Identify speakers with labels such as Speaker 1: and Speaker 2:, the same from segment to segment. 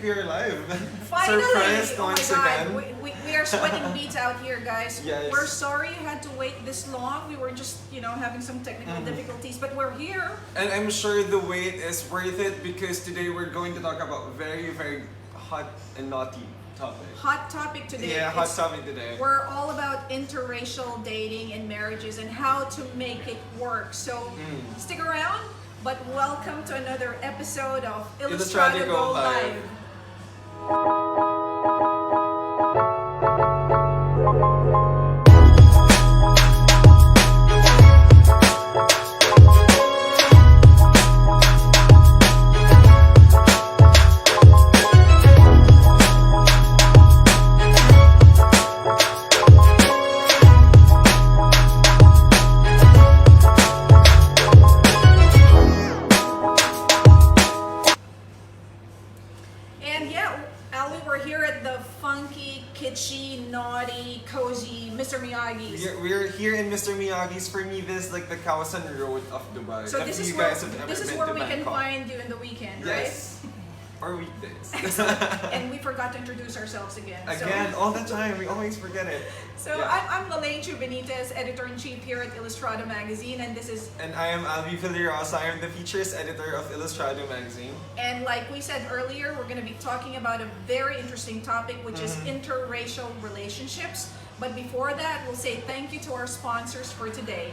Speaker 1: We are live.
Speaker 2: Finally!
Speaker 1: Surprised
Speaker 2: Oh my
Speaker 1: once
Speaker 2: god,
Speaker 1: again.
Speaker 2: we are sweating beats out here, guys.
Speaker 1: Yes.
Speaker 2: We're sorry you had to wait this long. We were just, having some technical difficulties, but we're here.
Speaker 1: And I'm sure the wait is worth it because today we're going to talk about very, very hot and naughty topic.
Speaker 2: Hot topic today.
Speaker 1: Yeah, hot topic today.
Speaker 2: We're all about interracial dating and marriages and how to make it work. So stick around, but welcome to another episode of Illustrado Go Live. And yeah, Ali, we're here at the funky, kitschy, naughty, cozy Mr. Miyagi's.
Speaker 1: We're here in Mr. Miyagi's. For me, this is like the Kawasan Road of Dubai.
Speaker 2: So
Speaker 1: If
Speaker 2: this is
Speaker 1: you
Speaker 2: where,
Speaker 1: guys have ever
Speaker 2: this is
Speaker 1: been
Speaker 2: where
Speaker 1: to
Speaker 2: we can
Speaker 1: Bangkok.
Speaker 2: find you in the weekend,
Speaker 1: Yes. Or weekdays.
Speaker 2: right? And we forgot to introduce ourselves again.
Speaker 1: Again, all the time. We always forget it.
Speaker 2: So
Speaker 1: Yeah.
Speaker 2: I'm Lalaine Benitez, editor-in-chief here at Illustrado magazine, and this is,
Speaker 1: And I am Alvi Villerosa. I am the features editor of Illustrado magazine.
Speaker 2: and like we said earlier, we're going to be talking about a very interesting topic, which is interracial relationships. But before that, we'll say thank you to our sponsors for today.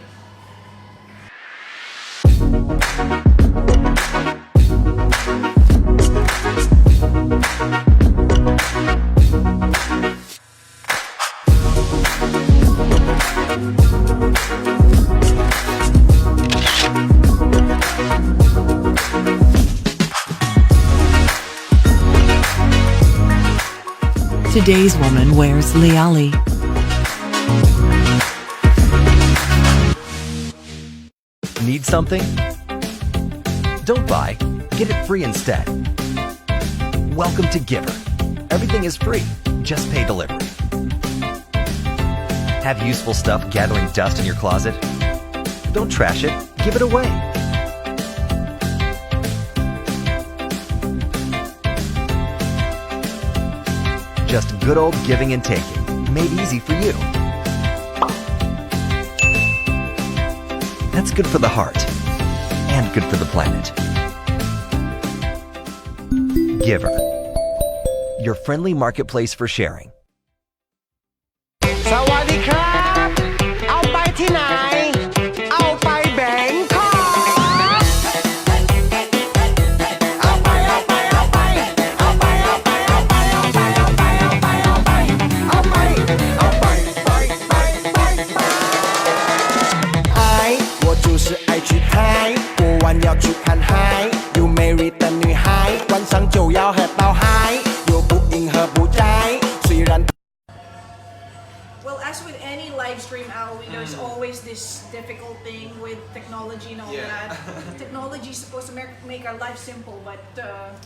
Speaker 3: Today's woman wears liali.
Speaker 4: Need something? Don't buy, get it free instead. Welcome to Giver. Everything is free, just pay delivery. Have useful stuff gathering dust in your closet? Don't trash it, give it away. Just good old giving and taking, made easy for you. That's good for the heart and good for the planet. Giver, your friendly marketplace for sharing.
Speaker 5: สวัสดีครับเอาไปที่ไหนเอาไปแบงคอกเอาไปเอาไปเอาไปเอาไปเอาไปเอาไปเอาไปเอาไปเอาไปเอาไปเอาไปเอาไปไปไปไปไป嗨我就是爱去嗨过完要去看海有美丽的女孩晚上就要喝到嗨又不硬和不摘虽然
Speaker 2: Well, as with any live stream, Ali, there's always this difficult thing with technology and all
Speaker 1: Yeah.
Speaker 2: that. Technology is supposed to make our life simple, but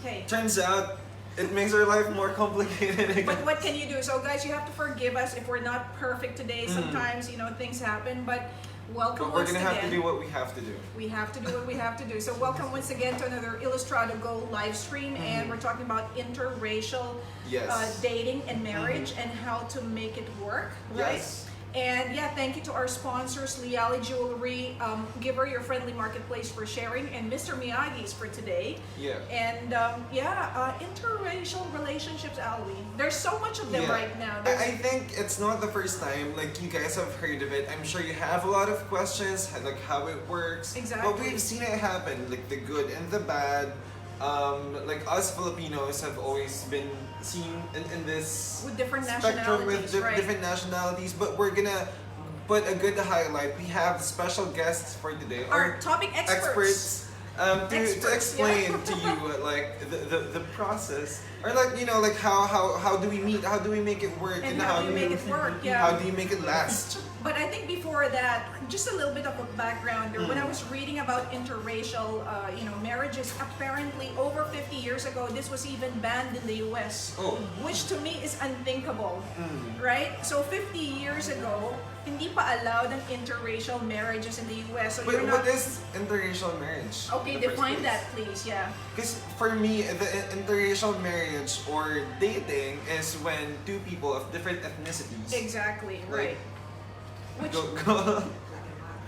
Speaker 2: hey.
Speaker 1: Turns out, it makes our life more complicated again.
Speaker 2: But what can you do? So, guys, you have to forgive us if we're not perfect today. Sometimes, things happen, but welcome
Speaker 1: But we're
Speaker 2: once
Speaker 1: gonna have to
Speaker 2: again.
Speaker 1: do what we have to do.
Speaker 2: We have to do what we have to do. So, welcome once again to another Illustrado Go live stream, and we're talking about interracial
Speaker 1: Yes.
Speaker 2: dating and marriage and how to make it work, right?
Speaker 1: Yes.
Speaker 2: And yeah, thank you to our sponsors, Liali Jewelry, Giver, your friendly marketplace for sharing, and Mr. Miyagi's for today.
Speaker 1: Yeah.
Speaker 2: And interracial relationships, Ali. There's so much of them
Speaker 1: Yeah.
Speaker 2: right now.
Speaker 1: I think it's not the first time, like you guys have heard of it. I'm sure you have a lot of questions, like how it works.
Speaker 2: Exactly.
Speaker 1: But we've seen it happen, like the good and the bad. Like us Filipinos have always been seen in this
Speaker 2: With different
Speaker 1: spectrum with
Speaker 2: nationalities, right.
Speaker 1: different nationalities. But we're gonna put a good highlight. We have special guests for today.
Speaker 2: Our topic experts.
Speaker 1: To
Speaker 2: Experts,
Speaker 1: explain
Speaker 2: yeah.
Speaker 1: to you like the process or like like how do we meet, how do we make it work,
Speaker 2: And how do you make it work, yeah.
Speaker 1: how do you make it last.
Speaker 2: But I think before that, just a little bit of a background. When I was reading about interracial, marriages, apparently over 50 years ago, this was even banned in the U.S., which to me is unthinkable, right? So 50 years ago, hindi pa allowed ang interracial marriages in the U.S. So
Speaker 1: But what is interracial marriage?
Speaker 2: Okay,
Speaker 1: in the first
Speaker 2: define
Speaker 1: place?
Speaker 2: that, please. Yeah.
Speaker 1: Because for me, the interracial marriage or dating is when two people of different ethnicities
Speaker 2: Exactly. Right. Which
Speaker 1: go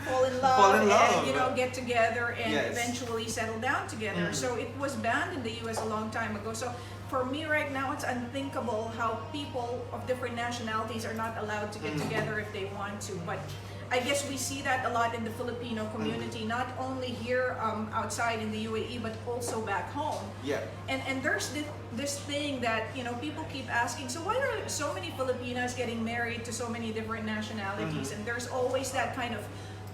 Speaker 2: fall in love,
Speaker 1: Fall in love.
Speaker 2: and get together and
Speaker 1: Yes.
Speaker 2: eventually settle down together. So it was banned in the U.S. a long time ago. So for me right now, it's unthinkable how people of different nationalities are not allowed to get together if they want to. But I guess we see that a lot in the Filipino community, not only here outside in the UAE, but also back home.
Speaker 1: Yeah.
Speaker 2: And there's this thing that people keep asking. So why are so many Filipinas getting married to so many different nationalities? And there's always that kind of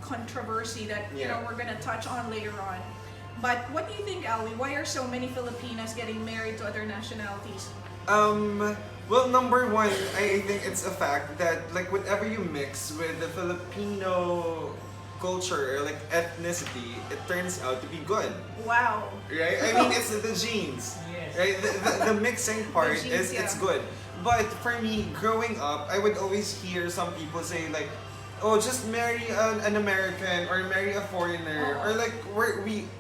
Speaker 2: controversy that we're gonna touch on later on. But what do you think, Alwi? Why are so many Filipinas getting married to other nationalities?
Speaker 1: Well, number one, I think it's a fact that like whenever you mix with the Filipino culture or like ethnicity, it turns out to be good,
Speaker 2: Wow.
Speaker 1: right? I mean, it's the genes, right? The mixing part
Speaker 2: genes,
Speaker 1: it's
Speaker 2: yeah.
Speaker 1: good. But for me, growing up, I would always hear some people say like, "Oh, just marry an American or marry a foreigner," or like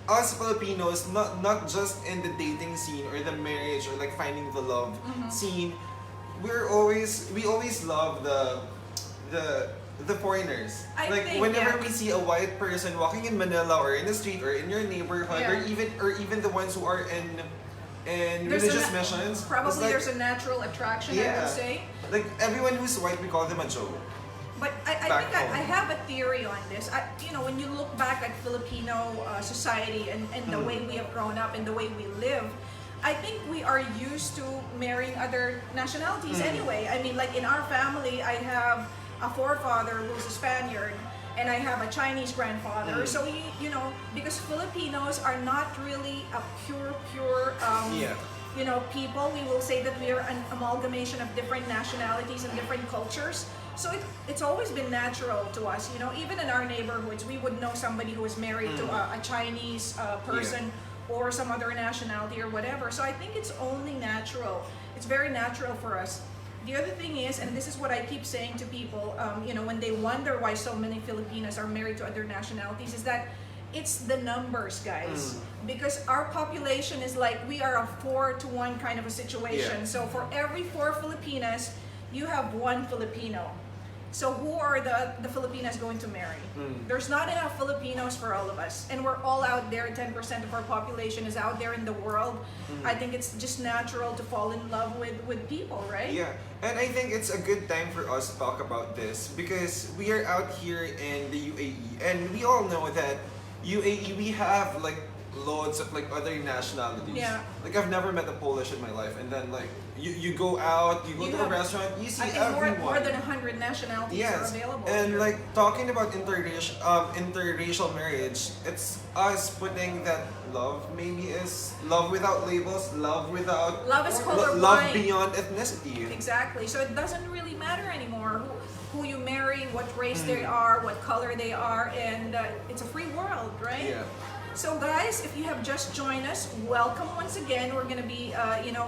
Speaker 1: us Filipinos, not just in the dating scene or the marriage or like finding the love scene. We always love the foreigners.
Speaker 2: I
Speaker 1: Like
Speaker 2: think,
Speaker 1: whenever
Speaker 2: yeah.
Speaker 1: we see a white person walking in Manila or in the street or in your neighborhood
Speaker 2: Yeah.
Speaker 1: or even the ones who are in
Speaker 2: There's
Speaker 1: religious
Speaker 2: a
Speaker 1: missions. it's
Speaker 2: Probably
Speaker 1: like,
Speaker 2: there's a natural attraction, I would say.
Speaker 1: like everyone who's white, we call them a Joe.
Speaker 2: But I
Speaker 1: Back
Speaker 2: think
Speaker 1: home.
Speaker 2: I have a theory on this. When you look back at Filipino society and the way we have grown up and the way we live, I think we are used to marrying other nationalities anyway. I mean, like in our family, I have a forefather who's a Spaniard, and I have a Chinese grandfather. So because Filipinos are not really a pure people, we will say that we are an amalgamation of different nationalities and different cultures. So it's always been natural to us, even in our neighborhoods, we would know somebody who is married to a Chinese person or some other nationality or whatever. So I think it's only natural. It's very natural for us. The other thing is, and this is what I keep saying to people, when they wonder why so many Filipinos are married to other nationalities, is that it's the numbers, guys. Because our population is like, we are a 4-to-1 kind of a situation.
Speaker 1: Yeah.
Speaker 2: So for every 4 Filipinas, you have 1 Filipino. So who are the Filipinas going to marry? There's not enough Filipinos for all of us. And we're all out there, 10% of our population is out there in the world. I think it's just natural to fall in love with people, right?
Speaker 1: Yeah, and I think it's a good time for us to talk about this because we are out here in the UAE and we all know that UAE, we have like loads of like other nationalities.
Speaker 2: Yeah.
Speaker 1: Like I've never met a Polish in my life, and then like you go out, you go
Speaker 2: You
Speaker 1: to a
Speaker 2: have-
Speaker 1: restaurant, you see
Speaker 2: I think
Speaker 1: everyone.
Speaker 2: more than 100 nationalities are
Speaker 1: Yes,
Speaker 2: available.
Speaker 1: and
Speaker 2: here.
Speaker 1: like talking about interracial marriage, it's us putting that love maybe is love without labels, love without
Speaker 2: Love is colorblind.
Speaker 1: love beyond ethnicity.
Speaker 2: Exactly. So it doesn't really matter anymore who you marry, what race they are, what color they are, and it's a free world, right?
Speaker 1: Yeah.
Speaker 2: So guys, if you have just joined us, welcome once again. We're going to be,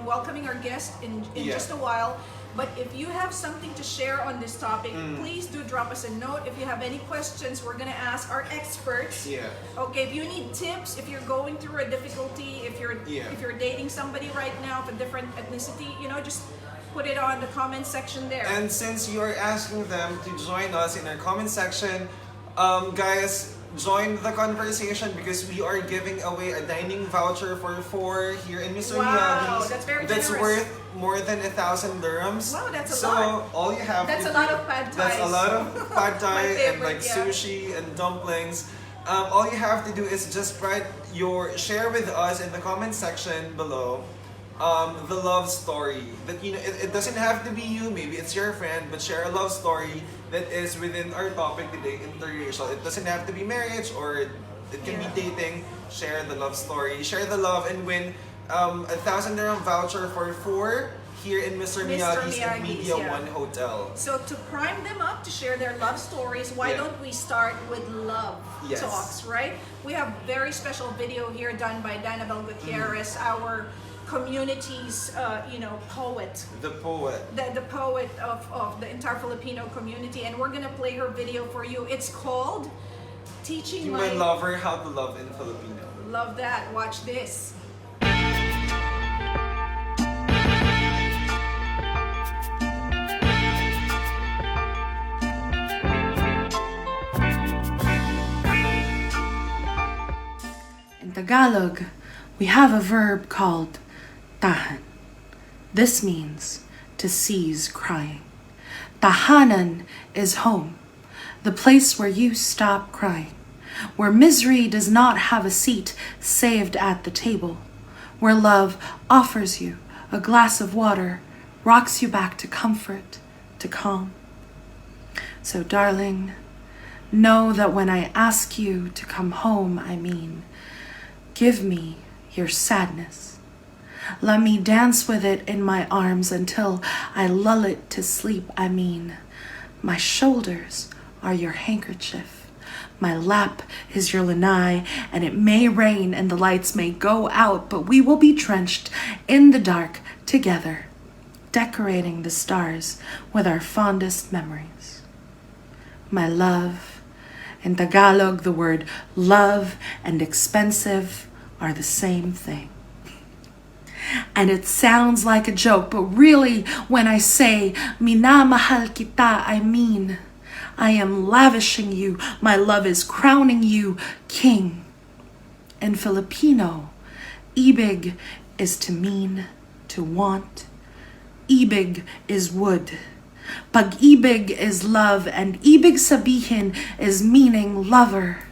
Speaker 2: welcoming our guest in
Speaker 1: Yeah.
Speaker 2: just a while. But if you have something to share on this topic, please do drop us a note. If you have any questions, we're going to ask our experts.
Speaker 1: Yeah.
Speaker 2: Okay, if you need tips, if you're going through a difficulty, if you're dating somebody right now of a different ethnicity, just put it on the comment section there.
Speaker 1: And since you are asking them to join us in our comment section, guys, join the conversation because we are giving away a dining voucher for 4 here in Mr.
Speaker 2: Wow,
Speaker 1: Miyagi's.
Speaker 2: that's very
Speaker 1: That's
Speaker 2: generous.
Speaker 1: worth more than 1,000 dirhams.
Speaker 2: Wow, that's a
Speaker 1: so
Speaker 2: lot.
Speaker 1: all you have
Speaker 2: That's
Speaker 1: to
Speaker 2: a lot
Speaker 1: do-
Speaker 2: of pad
Speaker 1: That's a
Speaker 2: thais.
Speaker 1: lot of pad
Speaker 2: My
Speaker 1: thai and
Speaker 2: favorite,
Speaker 1: like
Speaker 2: yeah.
Speaker 1: sushi and dumplings. All you have to do is just share with us in the comment section below the love story that it doesn't have to be you, maybe it's your friend, but share a love story that is within our topic today, interracial. It doesn't have to be marriage or it can be dating. Share the love story, share the love, and win 1,000 dirham voucher for 4 here in Mr. Miyagi's and Media
Speaker 2: yeah.
Speaker 1: One Hotel.
Speaker 2: So to prime them up to share their love stories, why
Speaker 1: Yeah.
Speaker 2: don't we start with love
Speaker 1: Yes.
Speaker 2: talks, right? We have very special video here done by Danabel Gutierrez, our community's, poet.
Speaker 1: The poet.
Speaker 2: The poet of the entire Filipino community, and we're gonna play her video for you. It's called Teaching
Speaker 1: My
Speaker 2: My
Speaker 1: lover how to love in Filipino.
Speaker 2: Love that. Watch this.
Speaker 6: In Tagalog, we have a verb called tahan. This means to cease crying. Tahanan is home, the place where you stop crying, where misery does not have a seat saved at the table, where love offers you a glass of water, rocks you back to comfort, to calm. So, darling, know that when I ask you to come home, I mean, give me your sadness. Let me dance with it in my arms until I lull it to sleep. I mean, my shoulders are your handkerchief. My lap is your lanai, and it may rain and the lights may go out, but we will be drenched in the dark together, decorating the stars with our fondest memories. My love. In Tagalog, the word love and expensive are the same thing. And it sounds like a joke, but really, when I say minamahal kita, I mean I am lavishing you. My love is crowning you king. In Filipino, ibig is to mean, to want. Ibig is wood. Pag-ibig is love, and ibig sabihin is meaning lover.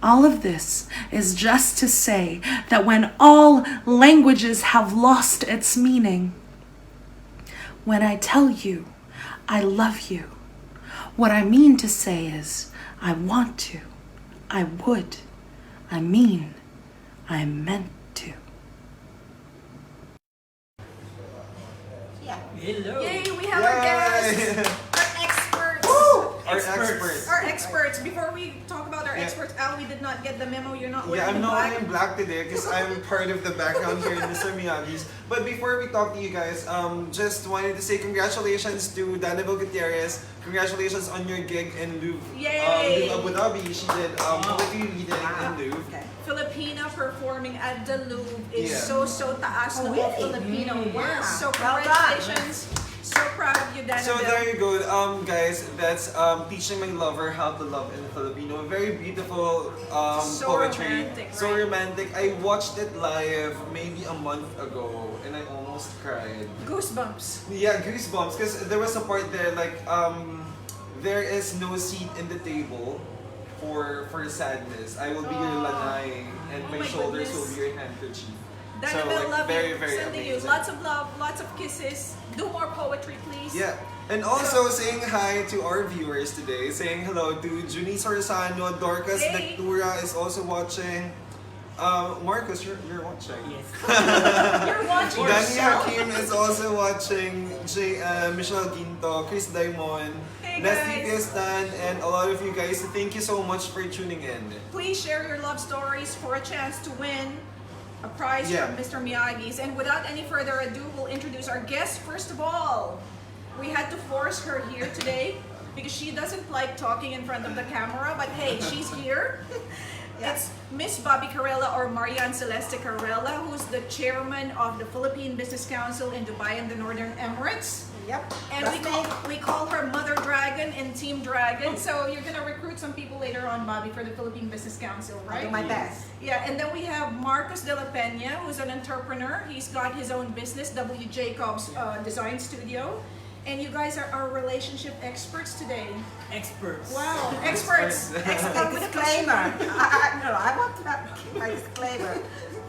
Speaker 6: All of this is just to say that when all languages have lost its meaning, when I tell you I love you, what I mean to say is I want to, I would, I mean, I meant to.
Speaker 7: Hello.
Speaker 2: Yay, we have our guests, our experts.
Speaker 1: Our experts.
Speaker 2: Our experts. Before we talk about our
Speaker 1: Yeah.
Speaker 2: experts, Al, we did not get the memo. You're not wearing
Speaker 1: Yeah, I'm not
Speaker 2: black.
Speaker 1: wearing black today because I'm part of the background here in Mr. Miyagi's. But before we talk to you guys, just wanted to say congratulations to Danabel Gutierrez. Congratulations on your gig in Louvre.
Speaker 2: Yay!
Speaker 1: Louvre Abu Dhabi. She did poetry reading in Louvre.
Speaker 2: Filipina performing at the Louvre is
Speaker 1: Yeah.
Speaker 2: so taas na
Speaker 5: really?
Speaker 2: Filipino.
Speaker 5: Yeah.
Speaker 2: So
Speaker 5: Well done.
Speaker 2: congratulations. So proud of you, Danabel.
Speaker 1: So there you go, guys. That's Teaching My Lover How to Love in Filipino. Very beautiful
Speaker 2: So
Speaker 1: poetry.
Speaker 2: romantic,
Speaker 1: So
Speaker 2: right?
Speaker 1: romantic. I watched it live maybe a month ago, and I almost cried.
Speaker 2: Goosebumps.
Speaker 1: Yeah, goosebumps. Because there was a part there like there is no seat in the table for sadness. I will be your lanai, and
Speaker 2: Oh
Speaker 1: my
Speaker 2: my
Speaker 1: shoulders
Speaker 2: goodness.
Speaker 1: will be your handkerchief.
Speaker 2: Danabel, love
Speaker 1: very,
Speaker 2: you.
Speaker 1: very
Speaker 2: Sending you
Speaker 1: amazing.
Speaker 2: lots of love, lots of kisses. Do more poetry, please.
Speaker 1: Yeah. And also saying hi to our viewers today. Saying hello to Junice Orsano, Dorcas
Speaker 2: Hey.
Speaker 1: Lectura is also watching. Marcus, you're watching.
Speaker 7: Yes.
Speaker 2: You're watching
Speaker 1: Danny
Speaker 2: yourself.
Speaker 1: Hakim is also watching. Michelle Ginto, Chris Daimon,
Speaker 2: Hey,
Speaker 1: Leslie
Speaker 2: guys.
Speaker 1: Piestan, and a lot of you guys. Thank you so much for tuning in.
Speaker 2: Please share your love stories for a chance to win a prize
Speaker 1: Yeah.
Speaker 2: from Mr. Miyagi's. And without any further ado, we'll introduce our guest. First of all, we had to force her here today because she doesn't like talking in front of the camera, but hey, she's here. It's Miss Bobby Carrella, or Marian Celeste Carrella, who's the chairman of the Philippine Business Council in Dubai and the Northern Emirates.
Speaker 5: Yep.
Speaker 2: And
Speaker 5: that's
Speaker 2: we call her Mother Dragon and Team Dragon. So you're gonna recruit some people later on, Bobby, for the Philippine Business Council,
Speaker 5: I'll
Speaker 2: right?
Speaker 5: do my best.
Speaker 2: Yeah, and then we have Marcos de la Peña, who's an entrepreneur. He's got his own business, W. Jacobs Design Studio. And you guys are our relationship experts today.
Speaker 7: Experts.
Speaker 2: Wow, experts.
Speaker 5: A disclaimer. No, I want to have my disclaimer.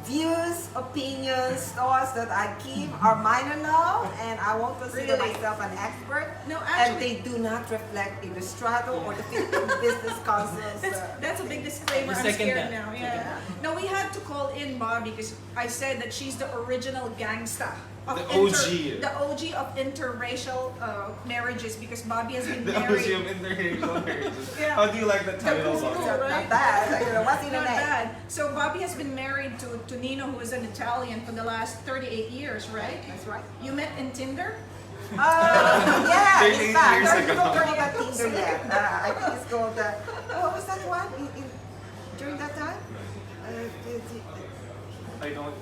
Speaker 5: views, opinions, thoughts that I keep are mine alone, and I won't consider
Speaker 2: Really?
Speaker 5: myself an expert.
Speaker 2: No,
Speaker 5: and
Speaker 2: actually-
Speaker 5: they do not reflect Illustrado or the Philippine Business Council's.
Speaker 2: That's a big disclaimer.
Speaker 7: We
Speaker 2: I'm
Speaker 7: second
Speaker 2: scared
Speaker 7: that.
Speaker 2: now. Yeah. No, we had to call in Bobby because I said that she's the original gangsta. Of
Speaker 1: The OG.
Speaker 2: The OG of interracial marriages because Bobby has been
Speaker 1: The
Speaker 2: married.
Speaker 1: OG of interracial marriages.
Speaker 2: Yeah.
Speaker 1: How do you like that title?
Speaker 2: Cool,
Speaker 1: Bobby?
Speaker 2: right?
Speaker 5: Not bad. You know, what's in the
Speaker 2: Not
Speaker 5: name?
Speaker 2: bad. So Bobby has been married to Nino, who is an Italian, for the last 38 years, right?
Speaker 5: That's right.
Speaker 2: You met in Tinder?
Speaker 5: Yeah,
Speaker 1: 38
Speaker 5: in fact,
Speaker 1: years
Speaker 5: I
Speaker 1: ago.
Speaker 5: don't know about Tinder yet. I think it's called, what was that one during that time?
Speaker 1: I don't.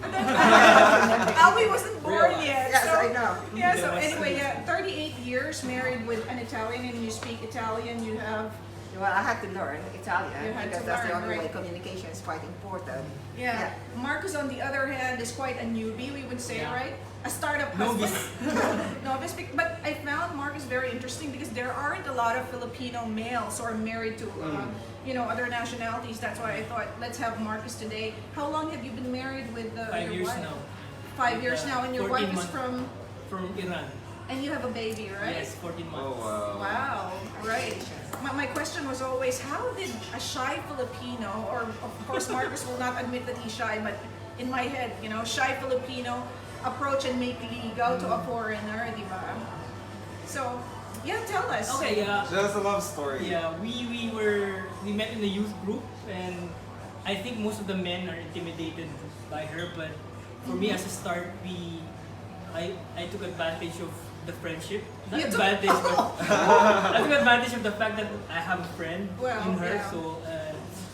Speaker 2: Albie wasn't born yet.
Speaker 5: Yes,
Speaker 2: so,
Speaker 5: I know.
Speaker 2: Yeah, so anyway, 38 years married with an Italian, and you speak Italian, you have,
Speaker 5: Well, I had to learn Italian
Speaker 2: You had
Speaker 5: because
Speaker 2: to
Speaker 5: that's the
Speaker 2: learn,
Speaker 5: only way
Speaker 2: right.
Speaker 5: communication is quite important.
Speaker 2: yeah. Marcus, on the other hand, is quite a newbie, we would say,
Speaker 7: Yeah.
Speaker 2: right? A startup
Speaker 7: Novice.
Speaker 2: husband. Novice. But I found Marcus very interesting because there aren't a lot of Filipino males who are married to, other nationalities. That's why I thought, let's have Marcus today. How long have you been married with
Speaker 7: 5
Speaker 2: your
Speaker 7: years
Speaker 2: wife?
Speaker 7: now.
Speaker 2: 5 years now, and your
Speaker 7: 14
Speaker 2: wife is
Speaker 7: months. From Iran.
Speaker 2: and you have a baby, right?
Speaker 7: Yes, 14
Speaker 1: Oh
Speaker 7: months.
Speaker 1: wow.
Speaker 2: Wow, right. My question was always, how did a shy Filipino, or of course Marcus will not admit that he's shy, but in my head, shy Filipino approach and make ligaw to a foreigner, di ba? So, yeah, tell us.
Speaker 7: Okay,
Speaker 1: Just a love story.
Speaker 7: yeah, we met in the youth group, and I think most of the men are intimidated by her, but for me as a start, I took advantage of the friendship. Not
Speaker 2: You took-
Speaker 7: advantage, but I took advantage of the fact that I have a friend
Speaker 2: Well,
Speaker 7: in her.
Speaker 2: yeah.
Speaker 7: So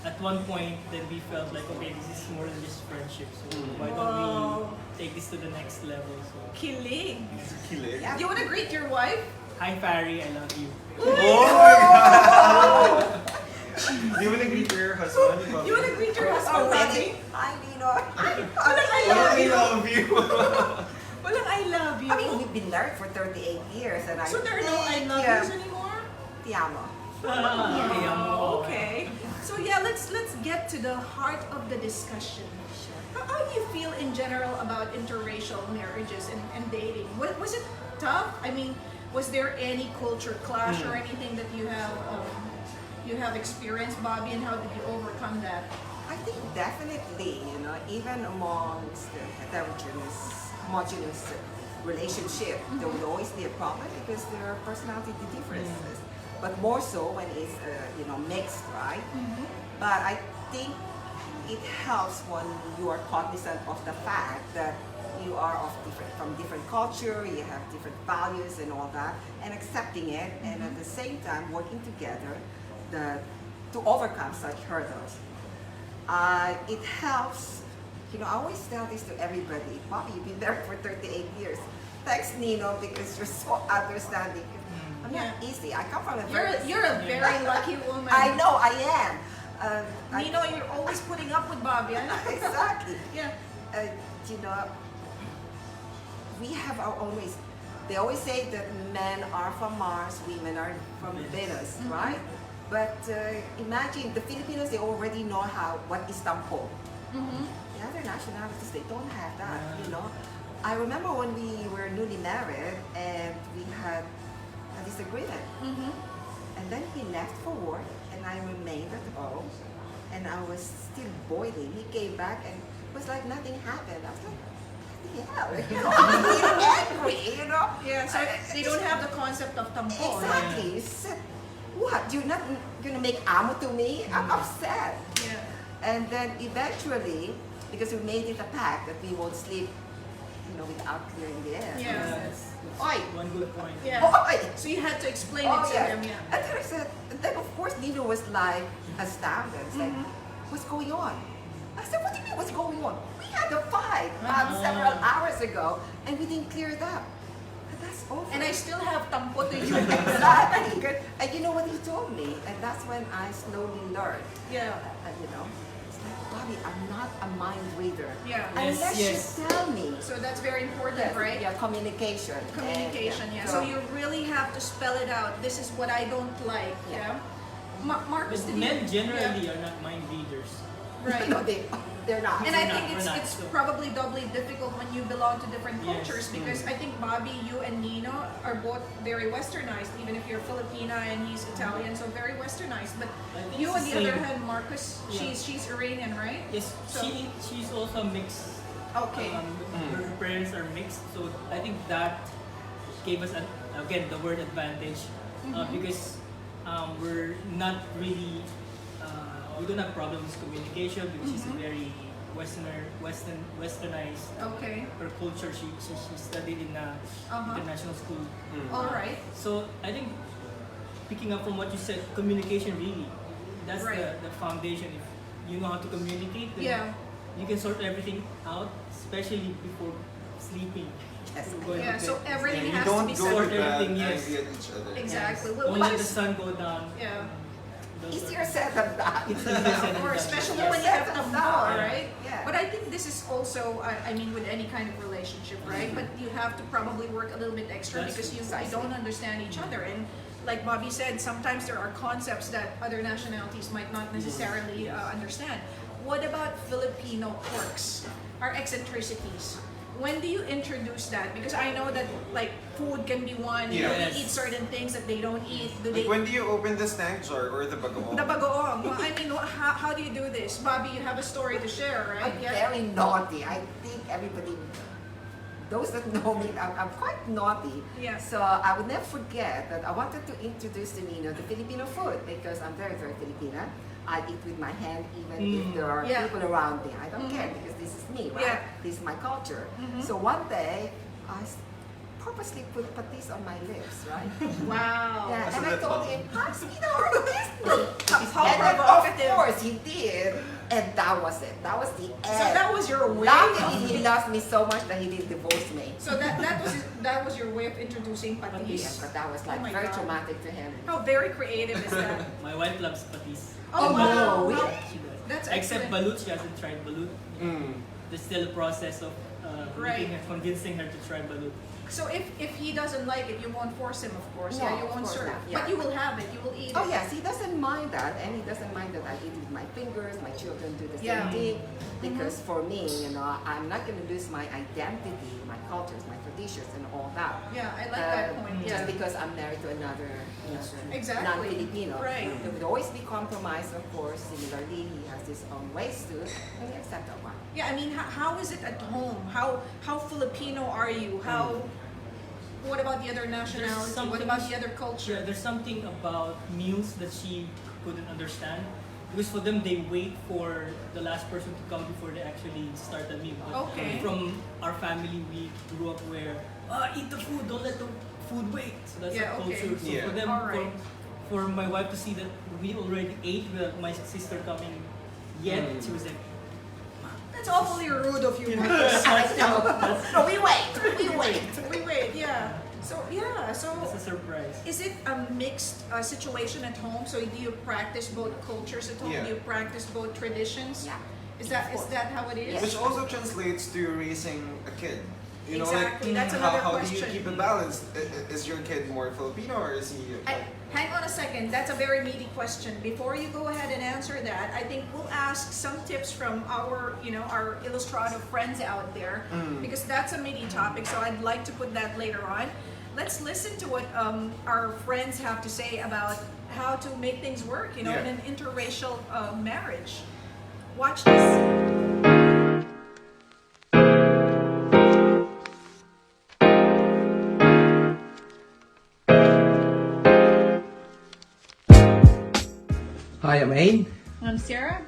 Speaker 7: at one point, then we felt like, okay, this is more than just friendship. So why don't
Speaker 2: Wow.
Speaker 7: we take this to the next level? So
Speaker 2: Kilig.
Speaker 1: Kilig.
Speaker 2: You want to greet your wife?
Speaker 7: hi, Farry, I love you.
Speaker 1: Oh my god! Do you want to greet your husband? Bobby?
Speaker 2: You want to greet your husband,
Speaker 5: Already?
Speaker 2: Bobby?
Speaker 5: I Nino.
Speaker 2: Walang I love
Speaker 1: I
Speaker 2: you.
Speaker 1: love you.
Speaker 2: Walang I love you.
Speaker 5: I mean, we've been married for 38 years, and I
Speaker 2: So there are no I
Speaker 5: think,
Speaker 2: love yous anymore?
Speaker 5: Ti amo.
Speaker 7: Okay,
Speaker 2: Okay. So yeah, let's get to the heart of the discussion. How do you feel in general about interracial marriages and dating? Was it tough? I mean, was there any culture clash or anything that you have experienced, Bobby, and how did you overcome that?
Speaker 5: I think definitely, even amongst the heterogeneous, homogeneous relationship, there will always be a problem because there are personality differences. But more so when it's, mixed, right? But I think it helps when you are cognizant of the fact that you are from different culture, you have different values and all that, and accepting it, and at the same time working together to overcome such hurdles. It helps, I always tell this to everybody, Bobby, you've been there for 38 years. Thanks, Nino, because you're so understanding. I'm not easy. I come from a very...
Speaker 2: You're a very lucky woman.
Speaker 5: I know, I am.
Speaker 2: Nino, you're always putting up with Bobby. I know.
Speaker 5: Exactly.
Speaker 2: Yeah.
Speaker 5: We have our own ways. They always say that men are from Mars, women are from Venus, right? But imagine the Filipinos, they already know what is tampo. The other nationalities, they don't have that, I remember when we were newly married and we had a disagreement. And then he left for work and I remained at home and I was still boiling. He came back and it was like nothing happened. I was like, what the hell? I'm really angry,
Speaker 2: Yeah, so they don't have the concept of tampon.
Speaker 5: Exactly. You said, what? You're not going to make amo to me? I'm upset.
Speaker 2: Yeah.
Speaker 5: And then eventually, because we made it a pact that we won't sleep, without clearing the air.
Speaker 2: Yes.
Speaker 5: Oi!
Speaker 7: One good point.
Speaker 2: Yeah.
Speaker 5: Oi!
Speaker 2: So you had to explain
Speaker 5: Oh,
Speaker 2: it to
Speaker 5: yeah.
Speaker 2: them, yeah.
Speaker 5: And then I said, and then of course Nino was like astounded. It's like, what's going on? I said, what do you mean what's going on? We had a fight several hours ago and we didn't clear it up. And that's over.
Speaker 2: And I still have tampo to you.
Speaker 5: Exactly. And you know what he told me? And that's when I slowly learned.
Speaker 2: Yeah.
Speaker 5: And it's like, Bobby, I'm not a mind reader.
Speaker 2: Yeah.
Speaker 5: Unless
Speaker 7: Yes.
Speaker 5: you tell me.
Speaker 2: So that's very important, right?
Speaker 5: Yeah, communication.
Speaker 2: Communication,
Speaker 5: And,
Speaker 2: yeah. So you really have to spell it out. This is what I don't like,
Speaker 5: Yeah.
Speaker 2: yeah. Marcus,
Speaker 7: But
Speaker 2: did you?
Speaker 7: men generally are not mind readers.
Speaker 2: Right.
Speaker 5: No, they're not.
Speaker 2: And I
Speaker 7: We're
Speaker 2: think
Speaker 7: not,
Speaker 2: it's
Speaker 7: we're not,
Speaker 2: it's
Speaker 7: so-
Speaker 2: probably doubly difficult when you belong to different
Speaker 7: Yes.
Speaker 2: cultures because I think Bobby, you and Nino are both very westernized, even if you're Filipina and he's Italian, so very westernized. But
Speaker 7: I think
Speaker 2: you,
Speaker 7: it's
Speaker 2: on the
Speaker 7: the
Speaker 2: other
Speaker 7: same.
Speaker 2: hand, Marcus,
Speaker 7: Yeah.
Speaker 2: she's Iranian, right?
Speaker 7: Yes,
Speaker 2: So-
Speaker 7: she's also mixed.
Speaker 2: Okay.
Speaker 7: Her parents are mixed, so I think that gave us again the word advantage because we're not really we don't have problems with communication because she's a very westernized.
Speaker 2: Okay.
Speaker 7: Her culture, she studied in a international school.
Speaker 2: All right.
Speaker 7: So I think picking up from what you said, communication really, that's
Speaker 2: Right.
Speaker 7: the foundation. If you know how to communicate, then
Speaker 2: Yeah.
Speaker 7: you can sort everything out, especially before sleeping.
Speaker 5: Yes.
Speaker 7: Going
Speaker 2: Yeah.
Speaker 7: to
Speaker 2: So
Speaker 7: bed.
Speaker 2: everything
Speaker 1: You
Speaker 2: has to
Speaker 1: don't
Speaker 2: be
Speaker 1: go
Speaker 2: said.
Speaker 1: to
Speaker 7: Sort
Speaker 1: bed
Speaker 7: everything, yes.
Speaker 1: angry at each other.
Speaker 2: Exactly.
Speaker 7: Yes.
Speaker 2: Well,
Speaker 7: Don't
Speaker 2: what
Speaker 7: let the
Speaker 2: is-
Speaker 7: sun go down.
Speaker 2: Yeah.
Speaker 7: Those
Speaker 5: Easier
Speaker 7: are-
Speaker 5: said than done.
Speaker 7: It's easier said than
Speaker 2: Or
Speaker 7: done.
Speaker 2: especially
Speaker 7: Yes.
Speaker 2: when you have to more,
Speaker 7: Yeah.
Speaker 2: right?
Speaker 5: Yeah.
Speaker 2: But I think this is also, I mean, with any kind of relationship, right? But you have to probably work a little bit extra
Speaker 7: That's
Speaker 2: because you
Speaker 5: precisely.
Speaker 2: don't understand each other. And like Bobby said, sometimes there are concepts that other nationalities might not necessarily understand. What about Filipino quirks, our eccentricities? When do you introduce that? Because I know that like food can be one. You know,
Speaker 7: Yes.
Speaker 2: we eat certain things that they don't eat. Do they?
Speaker 1: Like when do you open the snack jar or the bagoong?
Speaker 2: The bagoong. Well, I mean, how do you do this, Bobby? You have a story to share, right?
Speaker 5: I'm very naughty. I think everybody, those that know me, I'm quite naughty.
Speaker 2: Yeah.
Speaker 5: So I would never forget that I wanted to introduce to Nino the Filipino food because I'm very, very Filipina. I eat with my hand even if there are
Speaker 2: Yeah.
Speaker 5: people around me. I don't care because this is me, right?
Speaker 2: Yeah.
Speaker 5: This is my culture. So one day, purposely put patis on my lips, right?
Speaker 2: Wow.
Speaker 5: Yeah, and I
Speaker 1: That's
Speaker 5: told
Speaker 1: a-
Speaker 5: him, pass me the patis.
Speaker 2: How
Speaker 5: And then of
Speaker 2: provocative.
Speaker 5: course he did, and that was it. That was the end.
Speaker 2: So that was your way.
Speaker 5: Luckily, he loves me so much that he didn't divorce me.
Speaker 2: So that was your way of introducing patis.
Speaker 5: Yes, but that was like
Speaker 2: Oh my
Speaker 5: very
Speaker 2: God.
Speaker 5: traumatic to him.
Speaker 2: How very creative is that?
Speaker 7: My wife loves patis.
Speaker 2: Oh,
Speaker 5: no,
Speaker 2: wow.
Speaker 5: really?
Speaker 7: She does.
Speaker 2: That's
Speaker 7: Except
Speaker 2: excellent.
Speaker 7: balut, she hasn't tried balut. There's still a process of
Speaker 2: Right.
Speaker 7: convincing her to try balut.
Speaker 2: So if he doesn't like it, you won't force him, of course.
Speaker 5: No,
Speaker 2: Yeah, you
Speaker 5: of
Speaker 2: won't
Speaker 5: course
Speaker 2: serve.
Speaker 5: not, yeah.
Speaker 2: But you will have it. You will eat
Speaker 5: Oh
Speaker 2: it.
Speaker 5: yes, he doesn't mind that, and he doesn't mind that I eat with my fingers. My children do the same
Speaker 2: Yeah.
Speaker 5: thing, because for me, you know, I'm not going to lose my identity, my cultures, my traditions, and all that.
Speaker 2: Yeah, I like that point.
Speaker 5: Just
Speaker 2: Yeah.
Speaker 5: because I'm married to another
Speaker 2: Exactly.
Speaker 5: non-Filipino.
Speaker 2: Right.
Speaker 5: There would always be compromise, of course. Similarly, he has his own ways too, and we accept that one.
Speaker 2: Yeah, I mean, how is it at home? How Filipino are you? How? What about the other nationality? What
Speaker 7: something-
Speaker 2: about the other culture?
Speaker 7: Yeah, there's something about meals that she couldn't understand. Because for them, they wait for the last person to come before they actually start the meal. But
Speaker 2: Okay.
Speaker 7: From our family, we grew up where, eat the food, don't let the food wait. So that's
Speaker 2: Yeah,
Speaker 7: our
Speaker 2: okay.
Speaker 7: culture. So
Speaker 1: Yeah.
Speaker 7: for them,
Speaker 2: Alright.
Speaker 7: for my wife to see that we already ate without my sister coming yet, she was like,
Speaker 2: That's awfully rude of you, Marcus.
Speaker 5: I know. No, we wait. We wait.
Speaker 2: We wait, yeah. So
Speaker 7: that's a surprise.
Speaker 2: is it a mixed situation at home? So do you practice both cultures at home?
Speaker 1: Yeah.
Speaker 2: Do you practice both traditions?
Speaker 5: Yeah.
Speaker 2: Is that how it is?
Speaker 1: Which also translates to raising a kid. You know,
Speaker 2: Exactly,
Speaker 1: like
Speaker 2: that's another
Speaker 1: how do you
Speaker 2: question.
Speaker 1: keep it balanced? Is your kid more Filipino or is he?
Speaker 2: Hang on a second. That's a very meaty question. Before you go ahead and answer that, I think we'll ask some tips from our Illustrado friends out there because that's a meaty topic. So I'd like to put that later on. Let's listen to what our friends have to say about how to make things work. You know,
Speaker 1: Yeah.
Speaker 2: in an interracial marriage. Watch this.
Speaker 8: Hi, I'm Ain.
Speaker 9: I'm Sarah.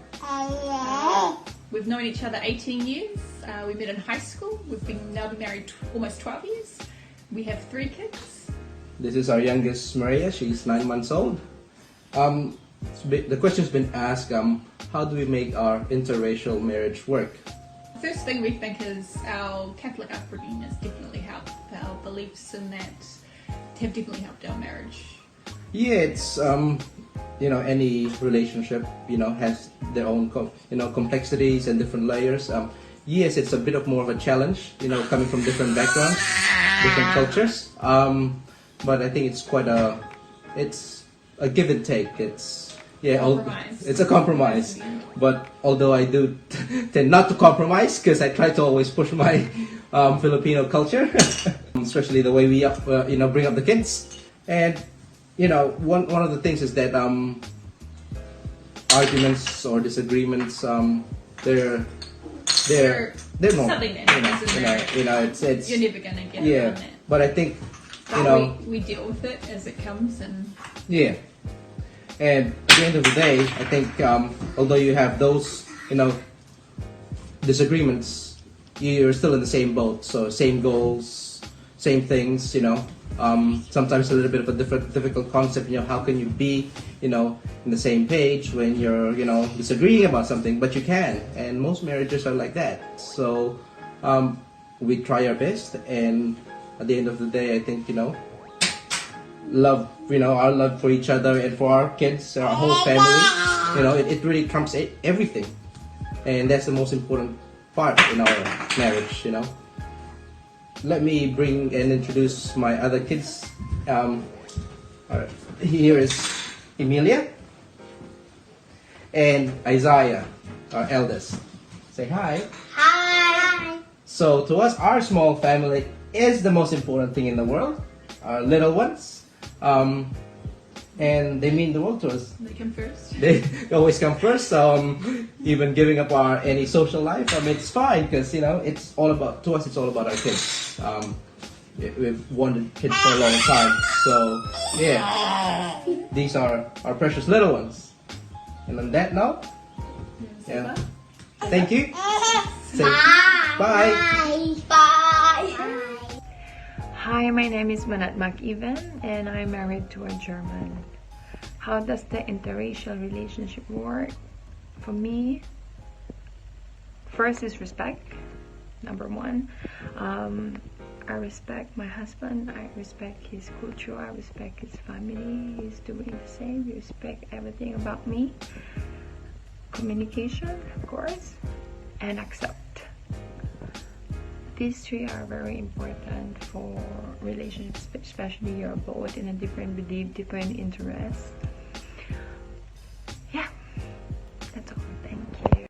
Speaker 9: We've known each other 18 years. We met in high school. We've been now been married almost 12 years. We have 3 kids.
Speaker 8: This is our youngest, Maria. She's 9 months old. The question's been asked, how do we make our interracial marriage work?
Speaker 9: First thing we think is our Catholic upbringing has definitely helped. Our beliefs in that have definitely helped our marriage.
Speaker 8: Yeah, it's, any relationship, has their own, complexities and different layers. Yes, it's a bit of more of a challenge, coming from different backgrounds, different cultures. But I think it's it's a give and take. Yeah,
Speaker 9: Compromise.
Speaker 8: it's a compromise. But although I do tend not to compromise, because I try to always push my Filipino culture, especially the way we bring up the kids. And one of the things is that arguments or disagreements, they're normal.
Speaker 9: Something that
Speaker 8: It's
Speaker 9: you're never gonna get
Speaker 8: yeah.
Speaker 9: around it.
Speaker 8: But I think
Speaker 9: But we deal with it as it comes, and
Speaker 8: yeah. And at the end of the day, I think although you have those disagreements, you're still in the same boat. So same goals, same things. Sometimes a little bit of a difficult concept. How can you be in the same page when you're disagreeing about something? But you can, and most marriages are like that. So we try our best, and at the end of the day, I think love, our love for each other and for our kids, our whole family, it really trumps everything, and that's the most important part in our marriage. Let me bring and introduce my other kids. Here is Emilia and Isaiah, our eldest. Say hi.
Speaker 5: Hi.
Speaker 8: So to us, our small family is the most important thing in the world. Our little ones. And they mean the world to us.
Speaker 9: they come first.
Speaker 8: They always come first. Even giving up any social life, it's fine because it's all about our kids. We've wanted kids for a long time, so yeah, these are our precious little ones. And on that note, yeah, thank you. Say bye.
Speaker 5: Bye.
Speaker 10: Hi, my name is Manat Makiven and I'm married to a German. How does the interracial relationship work? For me, first is respect, number one. I respect my husband, I respect his culture, I respect his family, he's doing the same, we respect everything about me. Communication, of course, and accept. These three are very important for relationships, especially you're both in a different belief, different interests. Yeah, that's all. Thank you.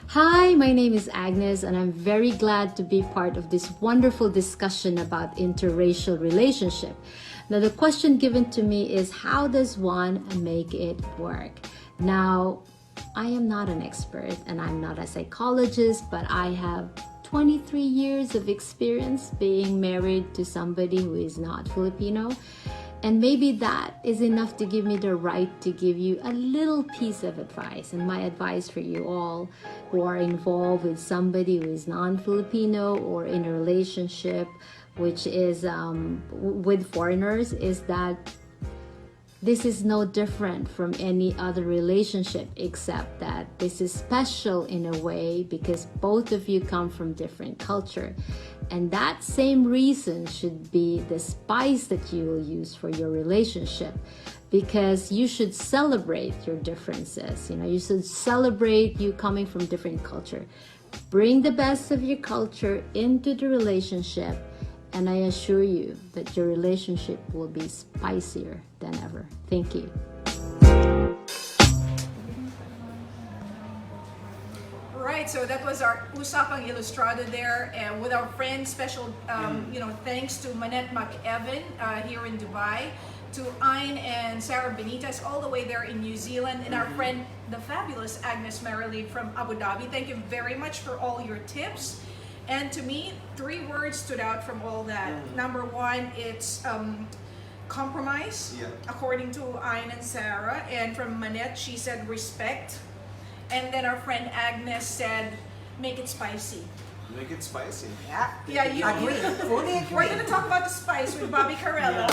Speaker 11: Hi, my name is Agnes and I'm very glad to be part of this wonderful discussion about interracial relationship. Now the question given to me is, how does one make it work? Now, I am not an expert and I'm not a psychologist, but I have 23 years of experience being married to somebody who is not Filipino. And maybe that is enough to give me the right to give you a little piece of advice. And my advice for you all who are involved with somebody who is non-Filipino or in a relationship which is with foreigners is that this is no different from any other relationship, except that this is special in a way because both of you come from different culture. And that same reason should be the spice that you will use for your relationship, because you should celebrate your differences. You should celebrate you coming from different culture. Bring the best of your culture into the relationship, and I assure you that your relationship will be spicier than ever. Thank you.
Speaker 2: Right, so that was our Usapang Illustrado there, and with our friend, special, thanks to Manette McEvan here in Dubai, to Ayn and Sarah Benitez all the way there in New Zealand, and our friend, the fabulous Agnes Marilee from Abu Dhabi. Thank you very much for all your tips. And to me, 3 words stood out from all that. Number one, it's compromise, according to Ayn and Sarah. And from Manette, she said respect. And then our friend Agnes said, make it spicy.
Speaker 1: Make it spicy.
Speaker 2: Yeah, you agree.
Speaker 5: Fully agree.
Speaker 2: We're gonna talk about the spice with Bobby Carello,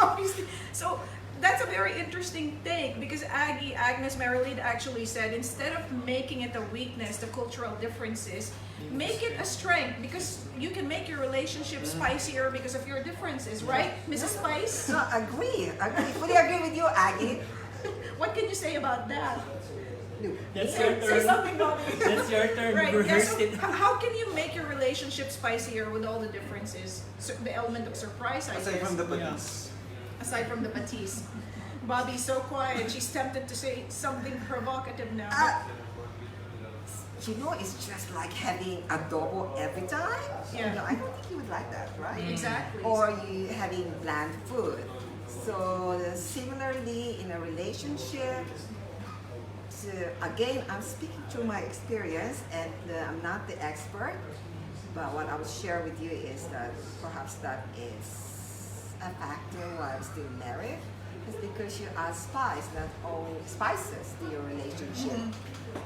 Speaker 2: obviously. So that's a very interesting thing, because Agnes Marilee actually said, instead of making it a weakness, the cultural differences, make it a strength, because you can make your relationship spicier because of your differences, right, Mrs. Spice?
Speaker 5: No, agree. Fully agree with you, Aggie.
Speaker 2: What can you say about that?
Speaker 7: That's your turn.
Speaker 2: Say something, Bobby.
Speaker 7: That's your turn.
Speaker 2: Right.
Speaker 7: You
Speaker 2: Yeah,
Speaker 7: rehearsed
Speaker 2: so
Speaker 7: it.
Speaker 2: how can you make your relationship spicier with all the differences? So the element of surprise, I
Speaker 1: Aside
Speaker 2: guess.
Speaker 1: from the patis.
Speaker 2: Aside from the patis. Bobby's so quiet. She's tempted to say something provocative now.
Speaker 5: You know, it's just like having adobo every time.
Speaker 2: Yeah.
Speaker 5: You know, I don't think you would like that, right?
Speaker 2: Exactly.
Speaker 5: Or you having bland food. So similarly, in a relationship, again, I'm speaking through my experience, and I'm not the expert. But what I will share with you is that perhaps that is a factor why I'm still married. It's because you add spices to your relationship,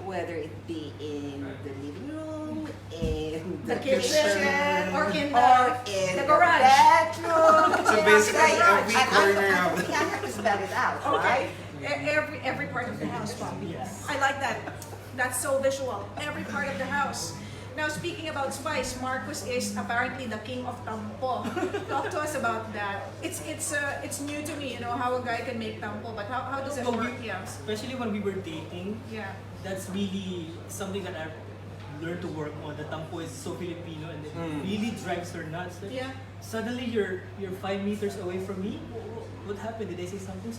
Speaker 5: whether it be in the living room, in the kitchen,
Speaker 2: or in
Speaker 5: the
Speaker 2: garage.
Speaker 5: bedroom.
Speaker 1: So basically, every
Speaker 5: I
Speaker 1: corner of
Speaker 5: think I have to spell it out,
Speaker 2: Okay.
Speaker 5: right?
Speaker 2: Every part of the house, Bobby. I like that. That's so visual. Every part of the house. Now, speaking about spice, Marcos is apparently the king of tampo. Talk to us about that. It's new to me, you know, how a guy can make tampo, but how does it work? Yeah.
Speaker 7: Especially when we were dating,
Speaker 2: Yeah.
Speaker 7: that's really something that I've learned to work on. The tampo is so Filipino and it really drives her nuts. Like,
Speaker 2: Yeah.
Speaker 7: suddenly you're 5 meters away from me. What happened? Did I say something?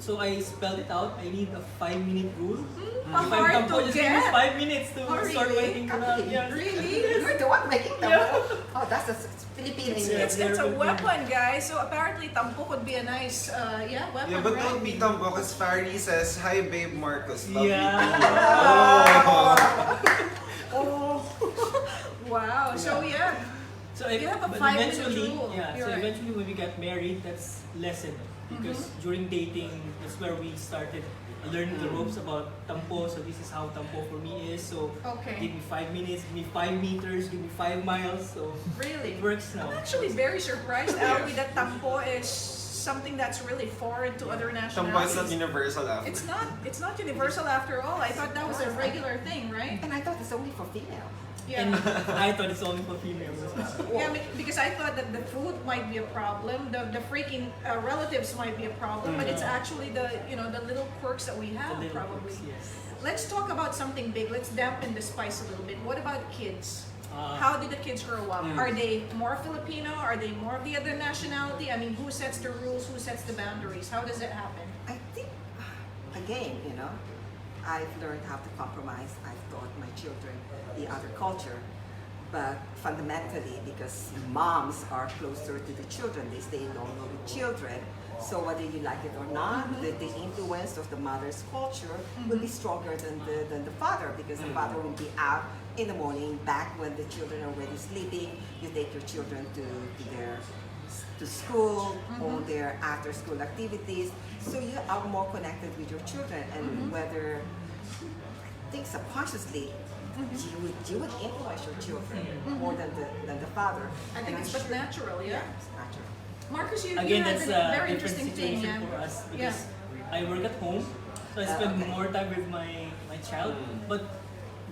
Speaker 7: So I spelled it out. I need a 5-minute rule. If I'm
Speaker 2: Hard
Speaker 7: tampo,
Speaker 2: to
Speaker 7: just give me
Speaker 2: get.
Speaker 7: 5 minutes to
Speaker 2: Oh,
Speaker 7: start
Speaker 2: really?
Speaker 7: waiting around. Yeah.
Speaker 5: Really? You're the one making tampo? Oh, that's a Filipino.
Speaker 2: It's a weapon, guys. So apparently, tampo could be a nice, weapon.
Speaker 1: Yeah, but
Speaker 2: right?
Speaker 1: don't be tampo because Farry says, "Hi, babe, Marcos. Love you
Speaker 7: Yeah.
Speaker 1: too."
Speaker 2: Oh, wow. So yeah.
Speaker 7: So
Speaker 2: You have a
Speaker 7: but
Speaker 2: 5-minute
Speaker 7: eventually,
Speaker 2: rule.
Speaker 7: yeah.
Speaker 2: You're
Speaker 7: So
Speaker 2: right.
Speaker 7: eventually, when we got married, that's lessened because during dating, that's where we started learning the ropes about tampo. So this is how tampo for me is. So
Speaker 2: Okay.
Speaker 7: give me 5 minutes, give me 5 meters, give me 5 miles. So
Speaker 2: Really?
Speaker 7: it works now.
Speaker 2: I'm actually very surprised, Alwi, that tampo is something that's really foreign to other
Speaker 1: Tampo is not
Speaker 2: nationalities.
Speaker 1: universal after.
Speaker 2: It's not universal after all. I thought that was a regular thing, right?
Speaker 5: And I thought it's only for female.
Speaker 7: And
Speaker 2: Yeah.
Speaker 7: I thought it's only for females.
Speaker 2: Yeah, because I thought that the food might be a problem, the freaking relatives might be a problem, but it's actually the the little quirks that we have
Speaker 7: The little
Speaker 2: probably.
Speaker 7: quirks, yes.
Speaker 2: Let's talk about something big. Let's dampen the spice a little bit. What about kids? How did the kids grow up? Are they more Filipino? Are they more of the other nationality? I mean, who sets the rules? Who sets the boundaries? How does it happen?
Speaker 5: I think, again, I've learned how to compromise. I've taught my children the other culture, but fundamentally, because moms are closer to the children, they stay longer with children. So whether you like it or not, the influence of the mother's culture will be stronger than the father, because the father will be out in the morning, back when the children are already sleeping. You take your children to school or their after school activities, so you are more connected with your children. And whether I think subconsciously you would influence your children more than the father.
Speaker 2: I think
Speaker 5: And
Speaker 2: it's
Speaker 5: I'm
Speaker 2: just
Speaker 5: sure-
Speaker 2: natural, yeah.
Speaker 5: it's natural.
Speaker 2: Marcus, you
Speaker 7: Again,
Speaker 2: had
Speaker 7: that's
Speaker 2: a
Speaker 7: a
Speaker 2: very
Speaker 7: different
Speaker 2: interesting thing,
Speaker 7: situation
Speaker 2: yeah.
Speaker 7: for us
Speaker 2: Yeah.
Speaker 7: because I work at home, so I spend
Speaker 5: okay.
Speaker 7: more time with my child. But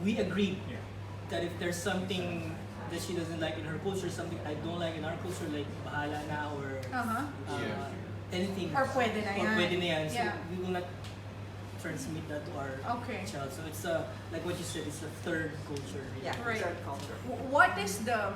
Speaker 7: we agreed that if there's something that she doesn't like in her culture, something I don't like in our culture, like bahala na or anything,
Speaker 2: Or pwede na
Speaker 7: or
Speaker 2: yan.
Speaker 7: pwede na yan. So
Speaker 2: Yeah.
Speaker 7: we will not transmit that to our
Speaker 2: Okay.
Speaker 7: child. So it's like what you said, it's a third culture.
Speaker 5: Yeah,
Speaker 2: Right.
Speaker 5: third culture.
Speaker 2: What is the,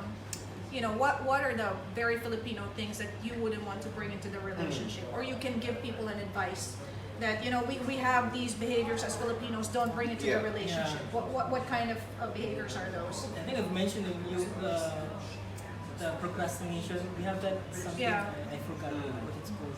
Speaker 2: what are the very Filipino things that you wouldn't want to bring into the relationship, or you can give people an advice that we have these behaviors as Filipinos, don't bring it to the
Speaker 1: Yeah.
Speaker 2: relationship. What kind of behaviors are those?
Speaker 7: I think I've mentioned in you the procrastination. We have that something
Speaker 2: Yeah.
Speaker 7: I forgot what it's called.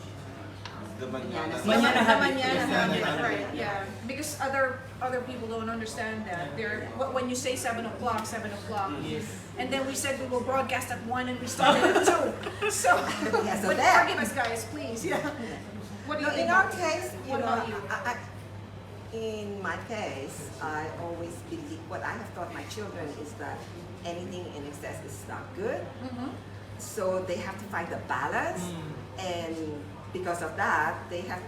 Speaker 1: The manana.
Speaker 7: Manana
Speaker 2: The
Speaker 7: habit.
Speaker 2: manana
Speaker 7: Yes,
Speaker 2: habit,
Speaker 7: manana
Speaker 2: right?
Speaker 7: habit.
Speaker 2: Yeah, because other people don't understand that. They're when you say 7 o'clock, 7 o'clock,
Speaker 7: Yes.
Speaker 2: and then we said we will broadcast at 1 and we started at 2. So,
Speaker 5: Yeah, so
Speaker 2: but
Speaker 5: that-
Speaker 2: forgive us, guys, please. Yeah. What do
Speaker 5: No,
Speaker 2: you think?
Speaker 5: in our case,
Speaker 2: What about you?
Speaker 5: in my case, I always believe, what I have taught my children is that anything in excess is not good. So they have to find the balance, and because of that, they have,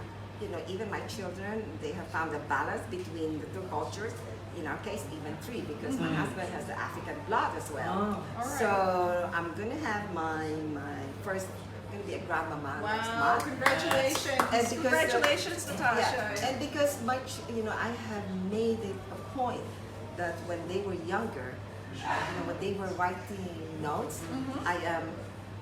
Speaker 5: even my children, they have found a balance between the two cultures. In our case, even 3, because my husband has the African blood as well.
Speaker 7: Oh.
Speaker 2: All right.
Speaker 5: So I'm gonna have my first, gonna be a grandmama next
Speaker 2: Wow!
Speaker 5: month.
Speaker 2: Congratulations!
Speaker 5: And because,
Speaker 2: Congratulations, Natasha.
Speaker 5: Yeah, and because I have made it a point that when they were younger, when they were writing notes, I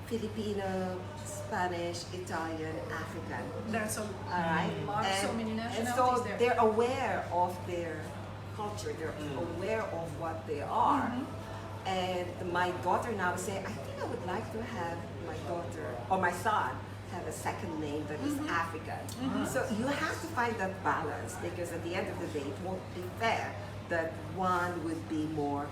Speaker 5: Filipino, Spanish, Italian, African.
Speaker 2: That's a
Speaker 5: All right,
Speaker 2: lot, so many
Speaker 5: and
Speaker 2: nationalities
Speaker 5: so
Speaker 2: there.
Speaker 5: they're aware of their culture. They're aware of what they are. And my daughter now is saying, I think I would like to have my daughter or my son have a second name that is African. So you have to find that balance, because at the end of the day, it won't be fair that one would be more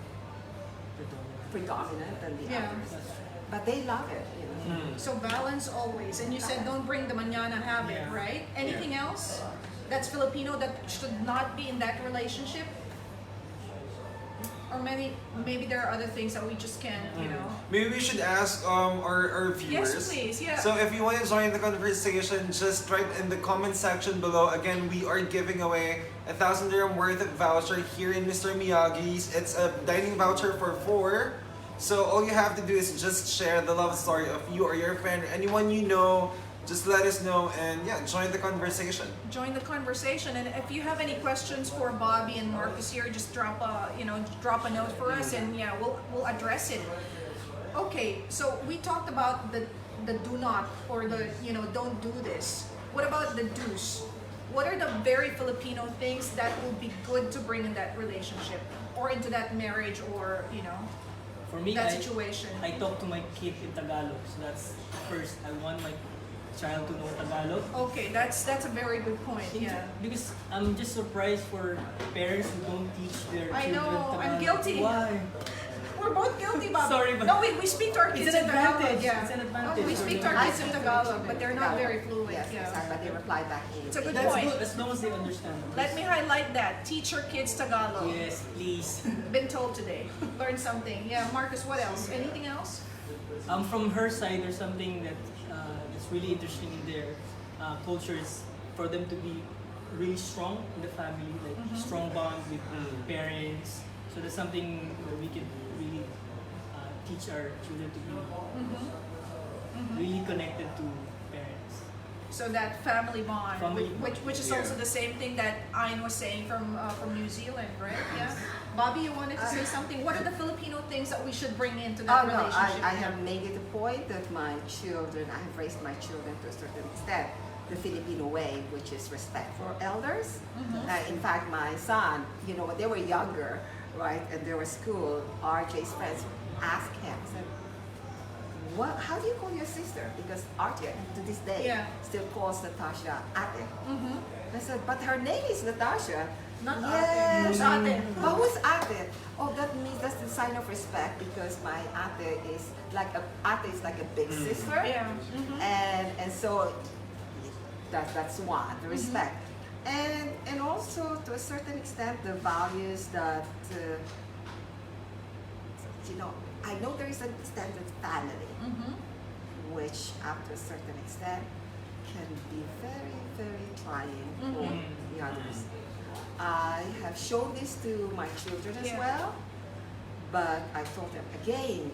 Speaker 5: predominant than the
Speaker 2: Yeah.
Speaker 5: others. But they love it, you know.
Speaker 2: So balance always. And you said don't bring the mañana habit,
Speaker 7: Yeah.
Speaker 2: right? Anything else that's Filipino that should not be in that relationship? Or maybe there are other things that we just can't, you know.
Speaker 1: Maybe we should ask our viewers.
Speaker 2: Yes, please, yeah.
Speaker 1: So if you want to join the conversation, just write in the comment section below. Again, we are giving away 1,000 dirham worth of voucher here in Mr. Miyagi's. It's a dining voucher for 4. So all you have to do is just share the love story of you or your friend or anyone you know. Just let us know and yeah, join the conversation.
Speaker 2: Join the conversation, and if you have any questions for Bobby and Marcus here, just drop a note for us, and yeah, we'll address it. Okay, so we talked about the do not, or the don't do this. What about the do's? What are the very Filipino things that would be good to bring in that relationship or into that marriage, or
Speaker 7: For me,
Speaker 2: that situation?
Speaker 7: I talk to my kid in Tagalog. So that's first. I want my child to know Tagalog.
Speaker 2: Okay, that's a very good point. Yeah.
Speaker 7: Because I'm just surprised for parents who don't teach their
Speaker 2: I
Speaker 7: children
Speaker 2: know,
Speaker 7: Tagalog.
Speaker 2: I'm guilty.
Speaker 7: Why?
Speaker 2: We're both guilty, Bobby.
Speaker 7: Sorry, but
Speaker 2: no, we speak to our kids
Speaker 7: it's
Speaker 2: in
Speaker 7: an
Speaker 2: Tagalog.
Speaker 7: advantage.
Speaker 2: Yeah.
Speaker 7: It's an advantage.
Speaker 2: We speak to our kids in Tagalog, but they're not very fluent.
Speaker 5: Yes,
Speaker 2: Yeah.
Speaker 5: exactly. But they reply back in.
Speaker 2: It's a good
Speaker 7: That's
Speaker 2: point.
Speaker 7: good as long as they understand.
Speaker 2: Let me highlight that. Teach your kids Tagalog.
Speaker 7: Yes, please.
Speaker 2: Been told today. Learn something. Yeah, Marcus, what else? Anything else?
Speaker 7: From her side, there's something that that's really interesting in their culture is for them to be really strong in the family, like strong bond with parents. So that's something where we can really teach our children to be really connected to parents.
Speaker 2: So that family bond,
Speaker 7: Family
Speaker 2: which is
Speaker 1: Yeah.
Speaker 2: also the same thing that Ayn was saying from New Zealand, right? Yeah. Bobby, you wanted to say something. What are the Filipino things that we should bring into that
Speaker 5: Oh no,
Speaker 2: relationship?
Speaker 5: I have made it a point that I have raised my children to a certain extent the Filipino way, which is respect for elders. In fact, my son, when they were younger, right, and they were school, RJ's friends asked him, said, how do you call your sister? Because RJ, to this day, still calls Natasha ate. I said, but her name is Natasha.
Speaker 2: Not
Speaker 5: Yes.
Speaker 2: Who's ate?
Speaker 5: But who's ate? Oh, that means that's the sign of respect, because my ate is like a big sister.
Speaker 2: Yeah.
Speaker 5: And so that's one, the respect. And also to a certain extent the values that I know there is an extended family, which after a certain extent can be very, very trying for the others. I have shown this to my children as well, but I told them again,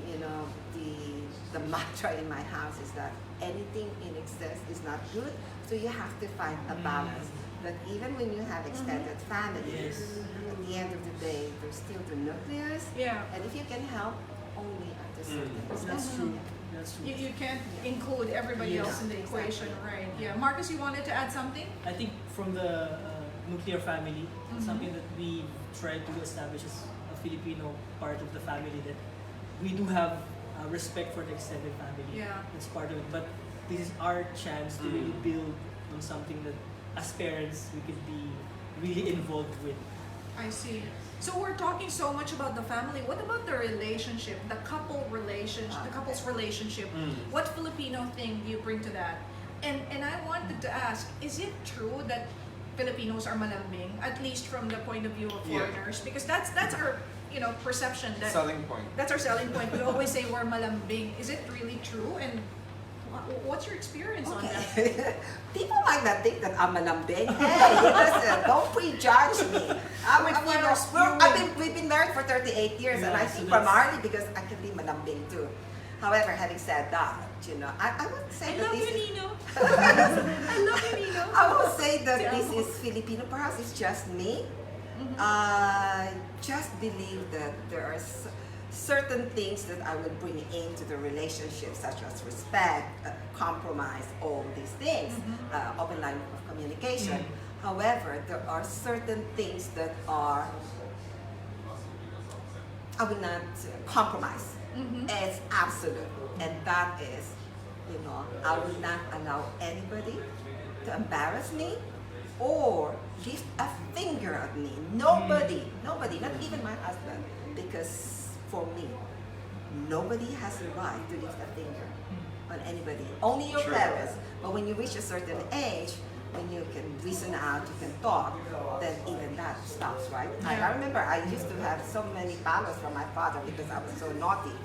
Speaker 5: the mantra in my house is that anything in excess is not good, so you have to find a balance. That even when you have extended families, at the end of the day, there's still the nucleus, and if you can help, only at a certain extent.
Speaker 7: That's true. That's true.
Speaker 2: You can't include everybody else in the equation, right? Yeah. Marcus, you wanted to add something?
Speaker 7: I think from the nuclear family, something that we try to establish as a Filipino part of the family, that we do have respect for the extended family.
Speaker 2: Yeah.
Speaker 7: That's part of it. But this is our chance to really build on something that as parents we could be really involved with.
Speaker 2: I see. So we're talking so much about the family. What about the relationship, the couple's relationship? What Filipino thing do you bring to that? And I wanted to ask, is it true that Filipinos are malambing, at least from the point of view of foreigners? Because that's our perception.
Speaker 1: Selling point.
Speaker 2: That's our selling point. We always say we're malambing. Is it really true? And what's your experience on that?
Speaker 5: People might not think that I'm malambing. Hey, listen, don't prejudge me. We've been married for 38 years, and I think primarily because I can be malambing too. However, having said that, I would say that this is...
Speaker 2: Nino. I love you, Nino.
Speaker 5: I would say that this is Filipino. Perhaps it's just me. I just believe that there are
Speaker 12: certain things that I would bring into the relationship, such as respect, compromise, all these things, open line of communication. However, there are certain things that are I will not compromise. It's absolute, and that is, I will not allow anybody to embarrass me or lift a finger at me. Nobody, not even my husband, because for me, nobody has the right to lift a finger on anybody. Only your parents. But when you reach a certain age, when you can reason out, you can talk, then even that stops, right? I remember I used to have so many battles from my father because I was so naughty.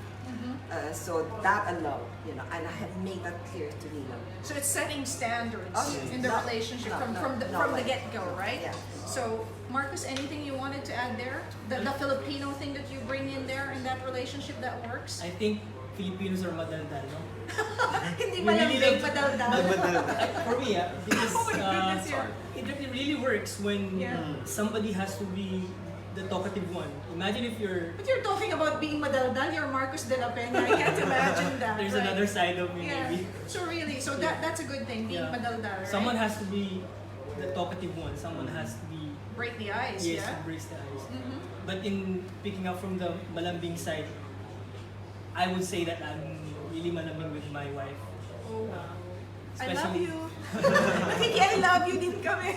Speaker 12: So that alone, and I have made that clear to Nino.
Speaker 2: So it's setting standards in the relationship from the get-go, right?
Speaker 12: Yeah.
Speaker 2: So Marcus, anything you wanted to add there? The Filipino thing that you bring in there in that relationship that works?
Speaker 7: I think Filipinos are madaldal, no?
Speaker 2: Hindi
Speaker 7: We really
Speaker 2: malambing,
Speaker 7: love-
Speaker 2: madaldal.
Speaker 7: For me, because
Speaker 2: Oh my goodness, yeah.
Speaker 7: it really works when somebody has to be the talkative one. Imagine if you're...
Speaker 2: But you're talking about being madaldal, you're Marcus de la Peña. I can't imagine that.
Speaker 7: There's
Speaker 2: right?
Speaker 7: another side of me,
Speaker 2: Yeah.
Speaker 7: maybe.
Speaker 2: So really, that's a good thing, being madaldal, right?
Speaker 7: Someone has to be the talkative one. Someone has to be...
Speaker 2: break the ice,
Speaker 7: Yes,
Speaker 2: yeah?
Speaker 7: to break the ice. But in picking up from the malambing side, I would say that I'm really malambing with my wife.
Speaker 2: Oh. I love
Speaker 7: Especially-
Speaker 2: you. Nakiki, I love you din kami.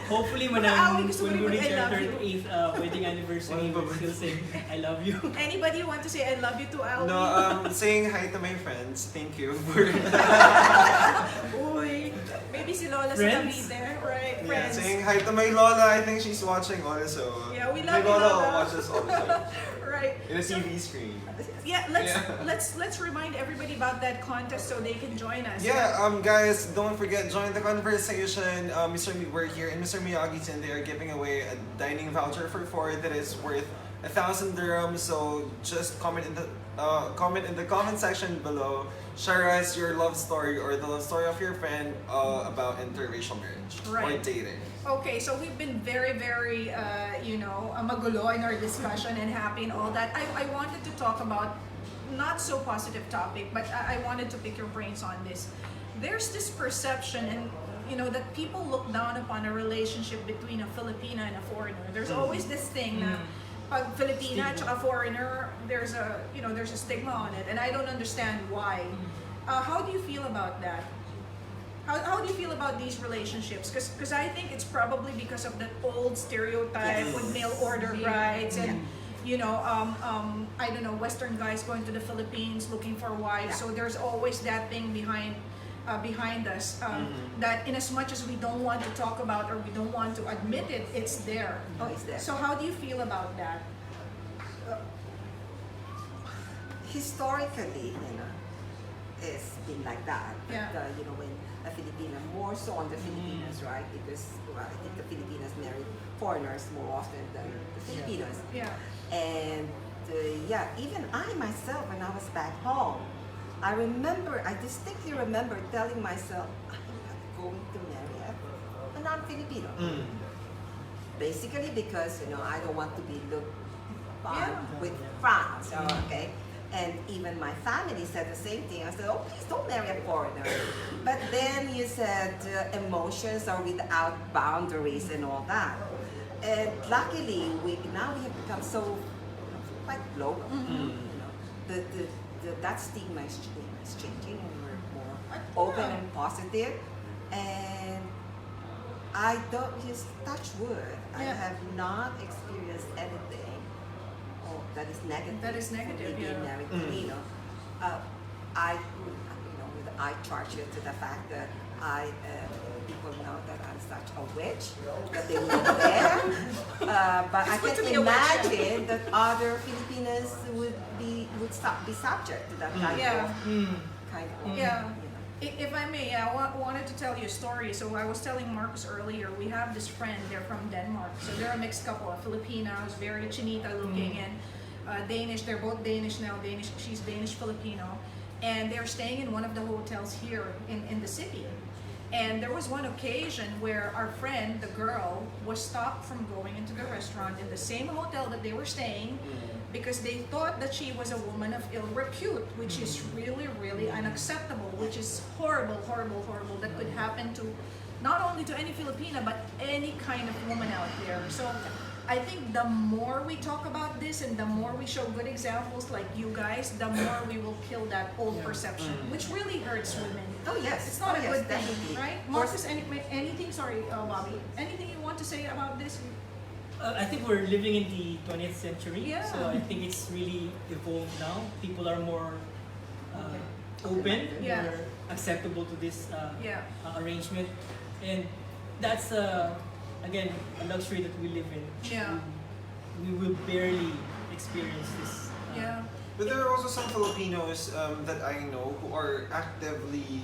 Speaker 7: Hopefully, when we reach our 38th wedding anniversary, we'll still say, I love you.
Speaker 2: Anybody want to say I love you to Alvin?
Speaker 1: No, saying hi to my friends. Thank you for
Speaker 2: Uy, maybe si Lola sa
Speaker 7: Friends?
Speaker 2: Cavite, right?
Speaker 1: yeah,
Speaker 2: Friends.
Speaker 1: saying hi to my Lola. I think she's watching also.
Speaker 2: Yeah, we
Speaker 1: my
Speaker 2: love you,
Speaker 1: Lola.
Speaker 2: Lola.
Speaker 1: Watches all the time
Speaker 2: Right.
Speaker 1: in a TV screen.
Speaker 2: Yeah, let's remind everybody about that contest so they can join us.
Speaker 1: Yeah, guys, don't forget, join the conversation. We're here in Mr. Miyagi's, and they are giving away a dining voucher for 4 that is worth 1,000 dirhams. So just comment in the comment section below. Share us your love story or the love story of your friend about interracial marriage or
Speaker 2: Right.
Speaker 1: dating.
Speaker 2: Okay, so we've been very, very, magulo in our discussion and happy and all that. I wanted to talk about not so positive topic, but I wanted to pick your brains on this. There's this perception and that people look down upon a relationship between a Filipina and a foreigner. There's always this thing na pag Filipina at saka foreigner, there's a stigma on it, and I don't understand why. How do you feel about that? How do you feel about these relationships? Because I think it's probably because of that old stereotype with mail order brides and I don't know, Western guys going to the Philippines looking for wives. So there's always that thing behind us that in as much as we don't want to talk about or we don't want to admit it, it's there.
Speaker 12: Oh, it's there.
Speaker 2: So how do you feel about that?
Speaker 12: Historically, it's been like that.
Speaker 2: Yeah.
Speaker 12: But, when a Filipino, more so on the Filipinos, right? Because I think the Filipinos marry foreigners more often than the Filipinos.
Speaker 2: Yeah.
Speaker 12: And even I myself, when I was back home, I distinctly remember telling myself, I'm not going to marry a non-Filipino. Basically because, I don't want to be looked upon with frowns, okay? And even my family said the same thing. I said, oh, please don't marry a foreigner. But then you said emotions are without boundaries and all that. And luckily, now we have become so quite global. That stigma is changing, and we're more open and positive. And I don't just touch wood. I have not experienced anything that is negative.
Speaker 2: That is negative,
Speaker 12: being married to Nino. I charge you to the fact that people know that I'm such a witch, that they live there. But I can imagine that other Filipinos would be subject to that kind of
Speaker 2: Yeah. If I may, I wanted to tell you a story. So I was telling Marcus earlier, we have this friend, they're from Denmark. So they're a mixed couple, a Filipina who's very chinita looking and Danish. They're both Danish now. She's Danish Filipino. And they're staying in one of the hotels here in the city. And there was one occasion where our friend, the girl, was stopped from going into the restaurant in the same hotel that they were staying because they thought that she was a woman of ill repute, which is really, really unacceptable, which is horrible, horrible, horrible. That could happen to not only to any Filipina, but any kind of woman out there. So I think the more we talk about this and the more we show good examples like you guys, the more we will kill that old perception, which really hurts women.
Speaker 12: Oh yes.
Speaker 2: It's not a good thing,
Speaker 12: definitely.
Speaker 2: right? Marcus, anything, sorry, Bobby, anything you want to say about this?
Speaker 7: I think we're living in the 20th century,
Speaker 2: Yeah.
Speaker 7: so I think it's really evolved now. People are more open,
Speaker 2: Yeah.
Speaker 7: more acceptable to this
Speaker 2: Yeah.
Speaker 7: arrangement, and that's again a luxury that we live in.
Speaker 2: Yeah.
Speaker 7: We will barely experience this.
Speaker 2: Yeah.
Speaker 1: But there are also some Filipinos that I know who are actively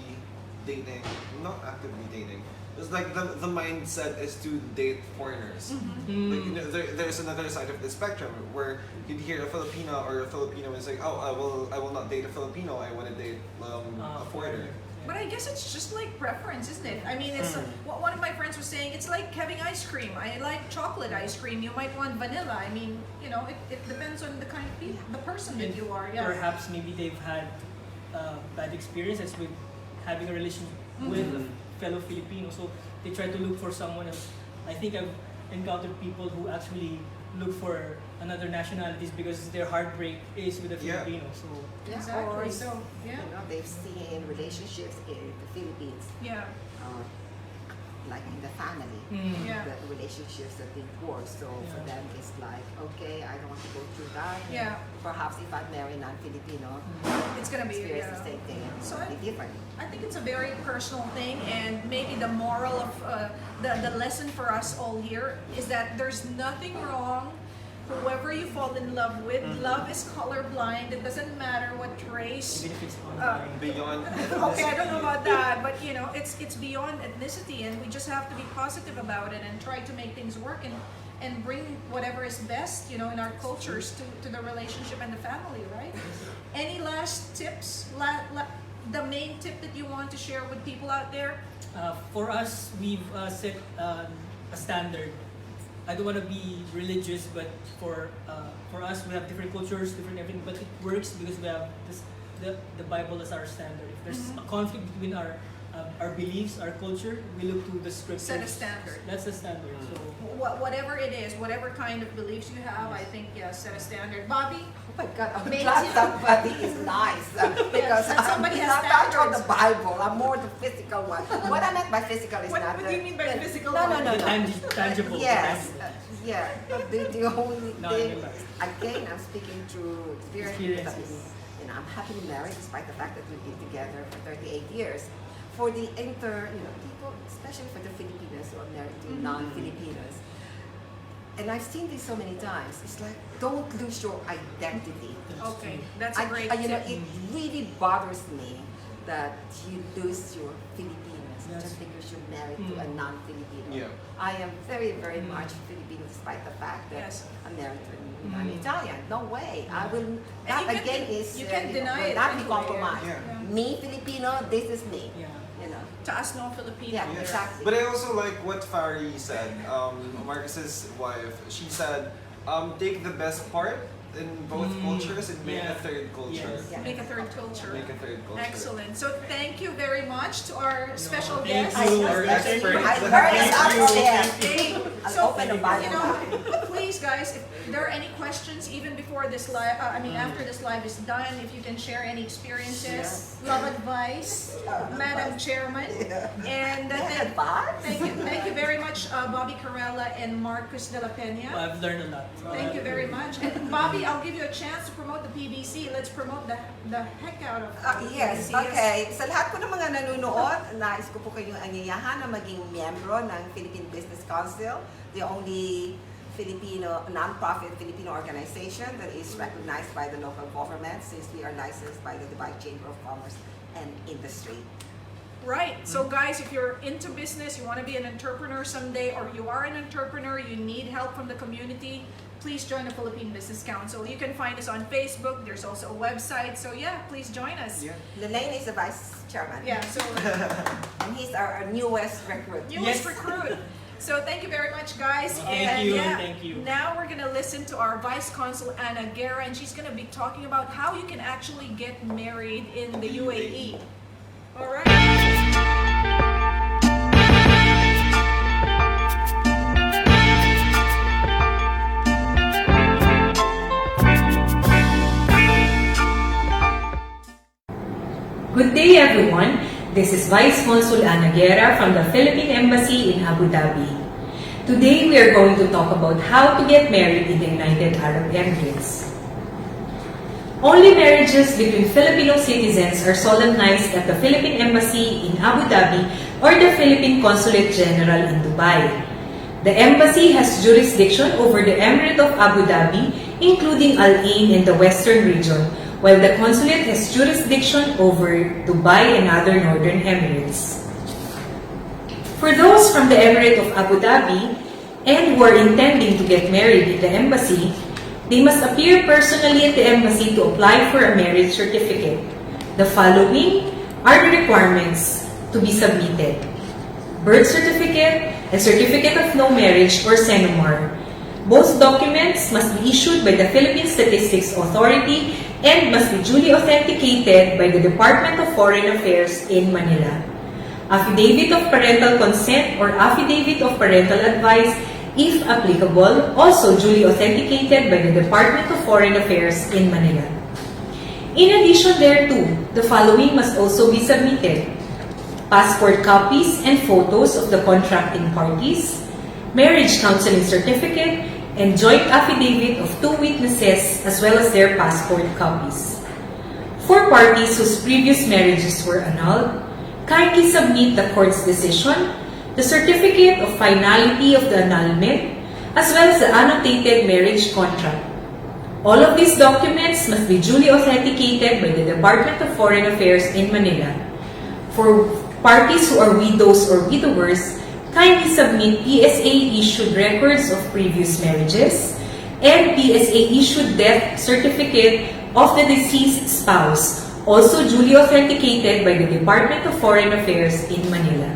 Speaker 1: dating, not actively dating. It's like the mindset is to date foreigners. Like, you know, there's another side of the spectrum where you'd hear a Filipino or a Filipino is like, oh, I will not date a Filipino. I want to date a foreigner.
Speaker 2: But I guess it's just like preference, isn't it? I mean, it's one of my friends was saying it's like having ice cream. I like chocolate ice cream. You might want vanilla. I mean, you know, it depends on the kind of people, the person that you are. Yeah.
Speaker 7: Perhaps maybe they've had bad experiences with having a relationship with a fellow Filipino, so they try to look for someone else. I think I've encountered people who actually look for another nationalities because their heartbreak is with a Filipino. So
Speaker 2: Exactly.
Speaker 12: Or,
Speaker 2: So yeah.
Speaker 12: you know, they've seen relationships in the Philippines,
Speaker 2: Yeah.
Speaker 12: like in the family,
Speaker 2: Yeah.
Speaker 12: the relationships that they work. So for
Speaker 7: Yeah.
Speaker 12: them, it's like, okay, I don't want to go through that.
Speaker 2: Yeah.
Speaker 12: Perhaps if I marry non-Filipino,
Speaker 2: It's gonna be
Speaker 12: experience the same thing.
Speaker 2: So
Speaker 12: It'll be different.
Speaker 2: I think it's a very personal thing, and maybe the moral of the lesson for us all here is that there's nothing wrong. Whoever you fall in love with, love is colorblind. It doesn't matter what race.
Speaker 7: even if it's online.
Speaker 1: Beyond
Speaker 2: Okay, I don't know about that, but you know, it's beyond ethnicity, and we just have to be positive about it and try to make things work and bring whatever is best, you know, in our cultures to the relationship and the family, right? Any last tips? The main tip that you want to share with people out there?
Speaker 7: For us, we've set a standard. I don't want to be religious, but for us, we have different cultures, different everything. But it works because we have the Bible as our standard. If there's a conflict between our beliefs, our culture, we look to the scriptures.
Speaker 2: Set a standard.
Speaker 7: That's the standard. So
Speaker 2: Whatever it is, whatever kind of beliefs you have, I think, yeah, set a standard. Bobby?
Speaker 12: Oh my God, I'm
Speaker 2: Main
Speaker 12: glad
Speaker 2: tip.
Speaker 12: somebody is nice because
Speaker 2: that somebody
Speaker 12: I'm
Speaker 2: has
Speaker 12: not on the
Speaker 2: standards.
Speaker 12: Bible. I'm more the physical one. What I meant by physical is
Speaker 2: What
Speaker 12: not
Speaker 2: do you mean by physical?
Speaker 12: No, no, no,
Speaker 7: the
Speaker 12: no.
Speaker 7: tangible.
Speaker 12: Yes, yeah. The only
Speaker 7: No,
Speaker 12: thing,
Speaker 7: you're right.
Speaker 12: again, I'm speaking through experience.
Speaker 7: Experiences.
Speaker 12: You know, I'm happily married despite the fact that we've been together for 38 years. For the people, especially for the Filipinos who are married to non-Filipinos, and I've seen this so many times. It's like, don't lose your identity.
Speaker 2: Okay, that's a great
Speaker 12: you know,
Speaker 2: tip.
Speaker 12: it really bothers me that you lose your Filipinos
Speaker 7: Yes.
Speaker 12: just because you're married to a non-Filipino.
Speaker 1: Yeah.
Speaker 12: I am very, very much Filipino despite the fact that
Speaker 2: Yes.
Speaker 12: I'm married to an Italian. No way. I will. That
Speaker 2: you
Speaker 12: again
Speaker 2: can't-
Speaker 12: is
Speaker 2: you can't
Speaker 12: know,
Speaker 2: deny
Speaker 12: will
Speaker 2: it
Speaker 12: not be
Speaker 2: anyway,
Speaker 12: compromised.
Speaker 1: yeah.
Speaker 12: Me Filipino, this is me.
Speaker 7: yeah.
Speaker 12: You know.
Speaker 2: Taas no Filipino.
Speaker 12: Yeah, exactly.
Speaker 1: But I also like what Fari said, Marcus's wife. She said, take the best part in both cultures and make
Speaker 7: Yeah.
Speaker 1: a third culture.
Speaker 7: Yes.
Speaker 12: Yeah.
Speaker 2: Make a third culture.
Speaker 1: Make a third culture.
Speaker 2: Excellent. So thank you very much to our special
Speaker 7: thank
Speaker 2: guest.
Speaker 7: you.
Speaker 1: Our expert.
Speaker 12: I heard it out there.
Speaker 2: So,
Speaker 12: I'll open the Bible.
Speaker 2: you know, please guys, if there are any questions even before this live, after this live is done, if you can share any experiences, love advice, Madam Chairman, and thank you very much, Bobby Carella and Marcus de la Peña.
Speaker 7: I've learned a lot.
Speaker 2: Thank you very much. And Bobby, I'll give you a chance to promote the PBC. Let's promote the heck out of
Speaker 12: Yes,
Speaker 2: PBC.
Speaker 12: okay. Sa lahat po ng mga nanonood, nais ko po kayong anyayahan na maging miyembro ng Philippine Business Council, the only Filipino, non-profit Filipino organization that is recognized by the local government since we are licensed by the Dubai Chamber of Commerce and Industry.
Speaker 2: Right. So guys, if you're into business, you want to be an entrepreneur someday, or you are an entrepreneur, you need help from the community, please join the Philippine Business Council. You can find us on Facebook. There's also a website. So yeah, please join us.
Speaker 1: Yeah.
Speaker 12: Lelaine is the vice chairman.
Speaker 2: Yeah, so
Speaker 12: And he's our newest recruit.
Speaker 2: newest recruit. So thank you very much, guys.
Speaker 7: Thank you.
Speaker 2: Now we're gonna listen to our Vice Consul Anna Guerra, and she's gonna be talking about how you can actually get married in the UAE. All right.
Speaker 13: Good day, everyone. This is Vice Consul Ana Guerra from the Philippine Embassy in Abu Dhabi. Today, we are going to talk about how to get married in the United Arab Emirates. Only marriages between Filipino citizens are solemnized at the Philippine Embassy in Abu Dhabi or the Philippine Consulate General in Dubai. The embassy has jurisdiction over the Emirate of Abu Dhabi, including Al Ain in the western region, while the consulate has jurisdiction over Dubai and other northern emirates. For those from the Emirate of Abu Dhabi and who are intending to get married in the embassy, they must appear personally at the embassy to apply for a marriage certificate. The following are the requirements to be submitted: birth certificate and certificate of no marriage or CENOMAR. Both documents must be issued by the Philippine Statistics Authority and must be duly authenticated by the Department of Foreign Affairs in Manila. Affidavit of parental consent or affidavit of parental advice, if applicable, also duly authenticated by the Department of Foreign Affairs in Manila. In addition thereto, the following must also be submitted: passport copies and photos of the contracting parties, marriage counseling certificate, and joint affidavit of two witnesses as well as their passport copies. For parties whose previous marriages were annulled, kindly submit the court's decision, the certificate of finality of the annulment, as well as the annotated marriage contract. All of these documents must be duly authenticated by the Department of Foreign Affairs in Manila. For parties who are widows or widowers, kindly submit PSA-issued records of previous marriages and PSA-issued death certificate of the deceased spouse, also duly authenticated by the Department of Foreign Affairs in Manila.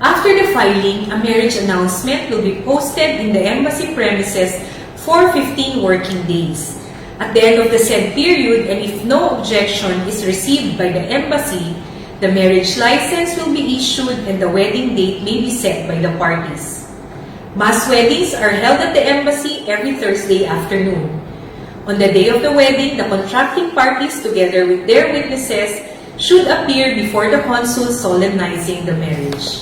Speaker 13: After the filing, a marriage announcement will be posted in the embassy premises for 15 working days. At the end of the said period, and if no objection is received by the embassy, the marriage license will be issued and the wedding date may be set by the parties. Mass weddings are held at the embassy every Thursday afternoon. On the day of the wedding, the contracting parties together with their witnesses should appear before the consul solemnizing the marriage.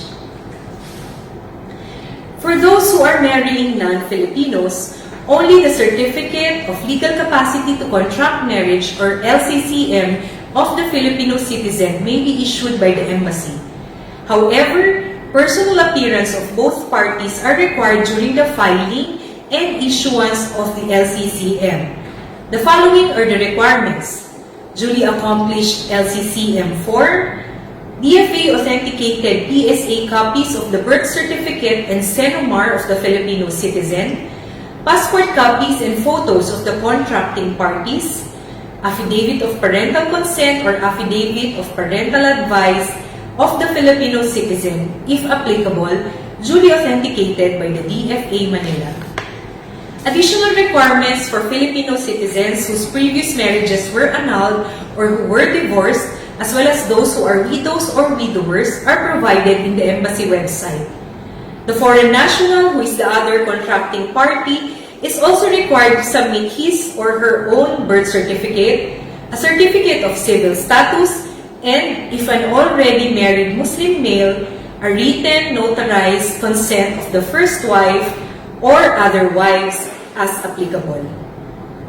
Speaker 13: For those who are marrying non-Filipinos, only the Certificate of Legal Capacity to Contract Marriage or LCCM of the Filipino citizen may be issued by the embassy. However, personal appearance of both parties are required during the filing and issuance of the LCCM. The following are the requirements: duly accomplished LCCM form, DFA authenticated PSA copies of the birth certificate and CENOMAR of the Filipino citizen, passport copies and photos of the contracting parties, affidavit of parental consent or affidavit of parental advice of the Filipino citizen, if applicable, duly authenticated by the DFA Manila. Additional requirements for Filipino citizens whose previous marriages were annulled or who were divorced, as well as those who are widows or widowers, are provided in the embassy website. The foreign national who is the other contracting party is also required to submit his or her own birth certificate, a certificate of civil status, and, if an already married Muslim male, a written notarized consent of the first wife or other wives as applicable.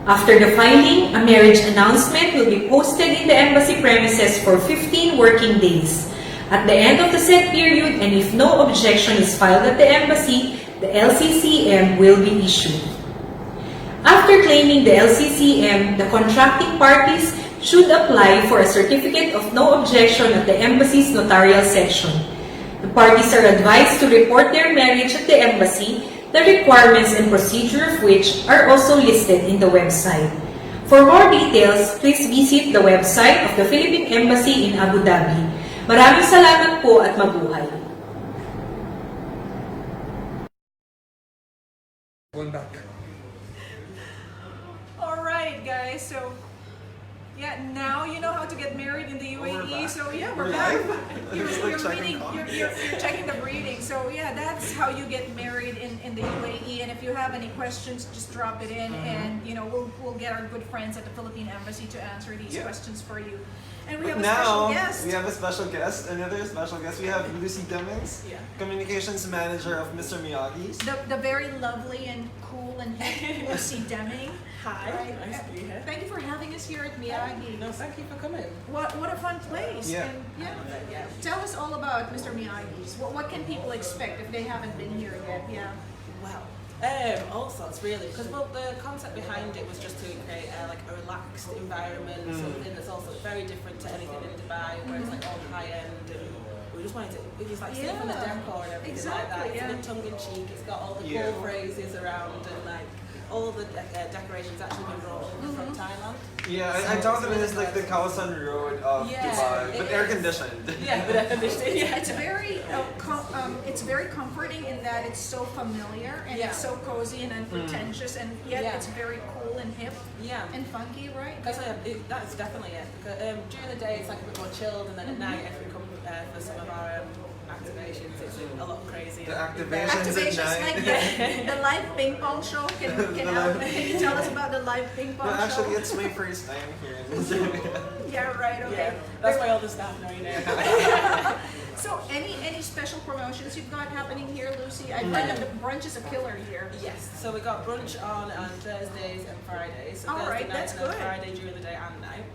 Speaker 13: After the filing, a marriage announcement will be posted in the embassy premises for 15 working days. At the end of the said period, and if no objection is filed at the embassy, the LCCM will be issued. After claiming the LCCM, the contracting parties should apply for a certificate of no objection at the embassy's notarial section. The parties are advised to report their marriage at the embassy. the requirements and procedure of which are also listed in the website. For more details, please visit the website of the Philippine Embassy in Abu Dhabi. Maraming salamat po at mabuhay.
Speaker 1: Going back.
Speaker 2: All right, guys. So, yeah, now you know how to get married in the UAE. So yeah, we're back. You're reading, you're checking the breeding. So yeah, that's how you get married in the UAE. And if you have any questions, just drop it in, and you know we'll get our good friends at the Philippine Embassy to answer these questions for you. And we have a special guest.
Speaker 1: We have a special guest, another special guest. We have Lucy Demings, Communications Manager of Mr. Miyagi's.
Speaker 2: The very lovely and cool and hip Lucy Deming.
Speaker 14: Hi, nice to be here.
Speaker 2: Thank you for having us here at Miyagi.
Speaker 14: No, thank you for coming.
Speaker 2: What a fun place.
Speaker 1: Yeah.
Speaker 2: And tell us all about Mr. Miyagi's. What can people expect if they haven't been here yet? Yeah.
Speaker 14: Wow. All sorts really, because the concept behind it was just to create like a relaxed environment, something that's also very different to anything in Dubai, where it's like all high end, and we just wanted to, it was like stuff on the decor and everything like that. It's a bit tongue in cheek. It's got all the cool phrases around, and like all the decorations actually been brought over from Thailand.
Speaker 1: Yeah, I thought of it as like the Kawasan Road of Dubai, but air conditioned.
Speaker 14: Yeah, but air conditioned. Yeah.
Speaker 2: It's very comforting in that it's so familiar and it's so cozy and unpretentious, and yet it's very cool and hip and funky, right?
Speaker 14: Because that's definitely it. Because during the day it's like a bit more chilled, and then at night if we come for some of our activations, it's a lot crazier.
Speaker 1: The activations at night.
Speaker 2: Like the live ping pong show. Can you tell us about the live ping pong show?
Speaker 1: Actually, it's my first time here in this area.
Speaker 2: Yeah, right. Okay.
Speaker 14: Yeah, that's why all the staff know you know.
Speaker 2: So, any special promotions you've got happening here, Lucy? I find that the brunch is a killer here.
Speaker 14: Yes. So we got brunch on Thursdays and Fridays. So
Speaker 2: all
Speaker 14: Thursday
Speaker 2: right,
Speaker 14: night
Speaker 2: that's
Speaker 14: and
Speaker 2: good.
Speaker 14: Friday during the day and night.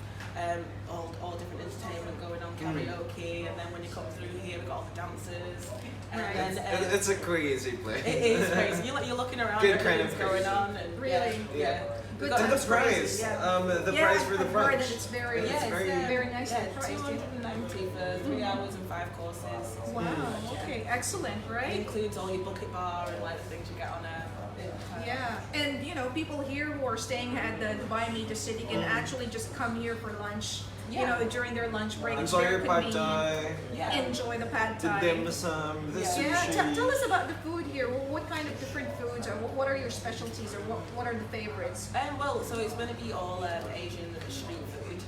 Speaker 14: All different entertainment going on, karaoke, and then when you come through here, we've got all the dancers. And then,
Speaker 1: It's a crazy place.
Speaker 14: It is crazy. You're looking around,
Speaker 1: Good
Speaker 14: everything's
Speaker 1: kind of
Speaker 14: going on, and
Speaker 2: really,
Speaker 1: Good and the price, the price for the
Speaker 2: I've heard
Speaker 1: brunch.
Speaker 2: that it's very, very nice and priced.
Speaker 14: 290 for 3 hours and 5 courses.
Speaker 2: Wow. Okay. Excellent. Right.
Speaker 14: It includes all your bucket bar and like the things you get on a.
Speaker 2: Yeah, and you know, people here who are staying at the Dubai Media City can actually just come here for lunch. You know, during their lunch break.
Speaker 1: Enjoy your pad thai.
Speaker 2: Enjoy the pad
Speaker 1: The
Speaker 2: thai.
Speaker 1: dim sum, the sushi.
Speaker 2: Tell us about the food here. What kind of different foods, or what are your specialties, or what are the favorites?
Speaker 14: Well, so it's going to be all Asian street food.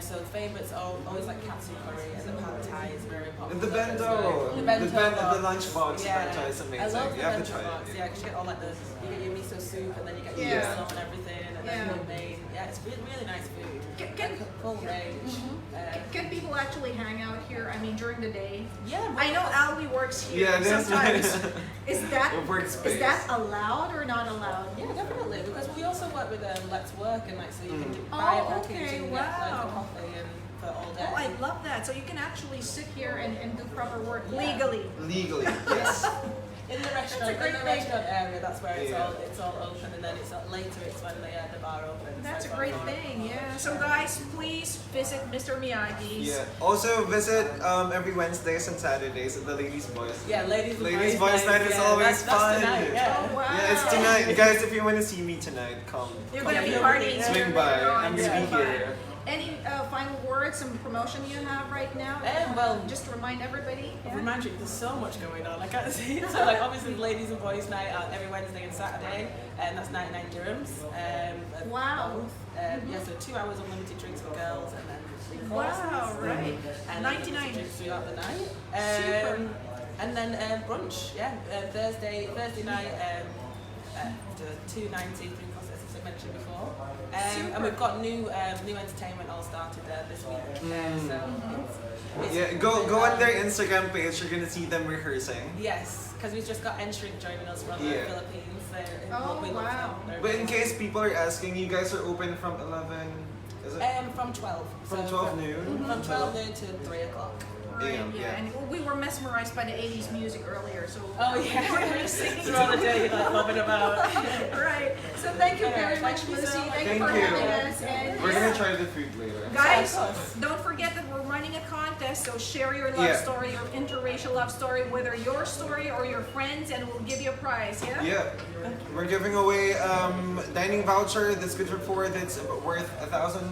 Speaker 14: So the favourites are always like katsu curry, and the pad thai is very popular.
Speaker 1: And the bento. The lunchbox pad thai is amazing.
Speaker 14: I love
Speaker 1: you
Speaker 14: the
Speaker 1: have to
Speaker 14: bento
Speaker 1: try
Speaker 14: box.
Speaker 1: it.
Speaker 14: Yeah, because you get all like you get your miso soup, and then you get your stuff and everything, and then your main. Yeah, it's really, really nice food. Full range.
Speaker 2: Can people actually hang out here? I mean, during the day?
Speaker 14: Yeah.
Speaker 2: I know Alwi works here sometimes. Is that allowed or not allowed?
Speaker 14: Yeah, definitely. Because we also work with Let's Work, and like so you can buy a package and get like a coffee and for all day.
Speaker 2: Oh, I love that. So you can actually sit here and do proper work legally.
Speaker 1: Legally, yes.
Speaker 14: In the restaurant, restaurant area, that's where it's all open, and then later it's when the bar opens.
Speaker 2: That's a great thing, yeah. So guys, please visit Mr. Miyagi's.
Speaker 1: Yeah. Also visit every Wednesdays and Saturdays at the Ladies Boys.
Speaker 14: Yeah, Ladies
Speaker 1: Boys night is always fun.
Speaker 14: Tonight,
Speaker 2: Oh wow.
Speaker 1: Yeah, it's tonight. Guys, if you want to see me tonight, come.
Speaker 2: You're gonna be partying.
Speaker 1: Swing by. I'm gonna be here.
Speaker 2: Any final words, some promotion you have right now?
Speaker 14: Well,
Speaker 2: just to remind everybody.
Speaker 14: Remind you, there's so much going on. I can't see it. So, like, obviously, Ladies and Boys Night out every Wednesday and Saturday, and that's 99 dirhams.
Speaker 2: Wow.
Speaker 14: Yeah, so 2 hours unlimited drinks for girls, and then 3 courses.
Speaker 2: Wow, right.
Speaker 14: And
Speaker 2: 99
Speaker 14: drinks throughout the night.
Speaker 2: Super.
Speaker 14: And then brunch, Thursday night, to 290 as I mentioned before. And we've got new entertainment all started this week. So
Speaker 1: go on their Instagram page. You're gonna see them rehearsing.
Speaker 14: yes, because we've just got Enshrin joining us from the Philippines.
Speaker 2: Wow.
Speaker 1: But in case people are asking, you guys are open from 11. Is it?
Speaker 14: From 12.
Speaker 1: From 12 noon.
Speaker 14: From 12 noon to 3 o'clock.
Speaker 2: Right, and we were mesmerized by the 80s music earlier, so
Speaker 14: Oh yeah, throughout the day, like bobbing about.
Speaker 2: Right. So thank you very much, Lucy. Thank you for having us. And
Speaker 1: We're gonna try the food later.
Speaker 2: guys, don't forget that we're running a contest. So share your love
Speaker 1: Yeah.
Speaker 2: story, your interracial love story, whether your story or your friends, and we'll give you a prize. Yeah.
Speaker 1: Yeah, we're giving away dining voucher that's good for four. That's worth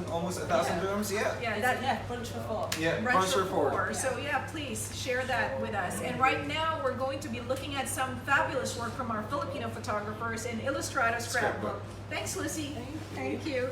Speaker 1: almost a thousand dirhams. Yeah.
Speaker 2: Yeah,
Speaker 14: brunch for four.
Speaker 1: Yeah,
Speaker 2: brunch for
Speaker 1: four.
Speaker 2: four. So yeah, please share that with us. And right now we're going to be looking at some fabulous work from our Filipino photographers in Illustrado scrapbook. Thanks, Lucy. Thank you.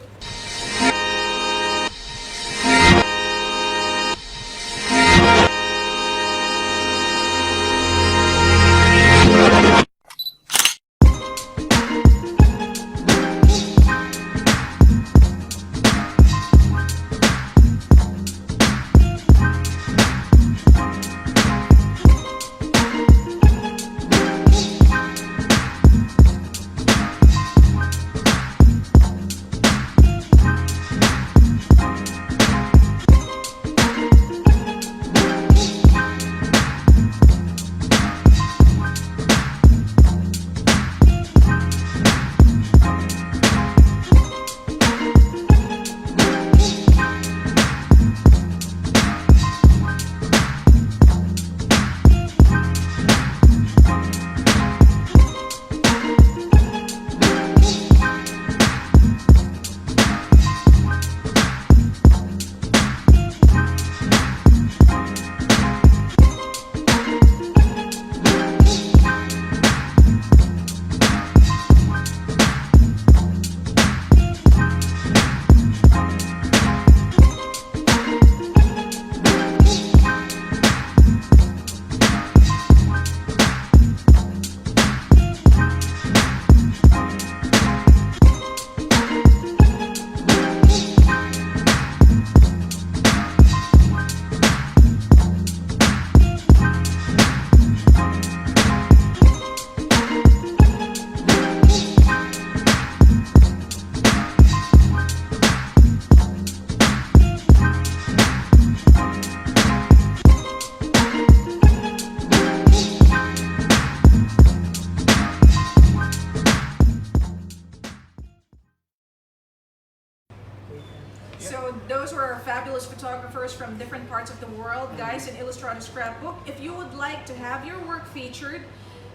Speaker 2: So those were our fabulous photographers from different parts of the world, guys, in Illustrado Scrapbook. If you would like to have your work featured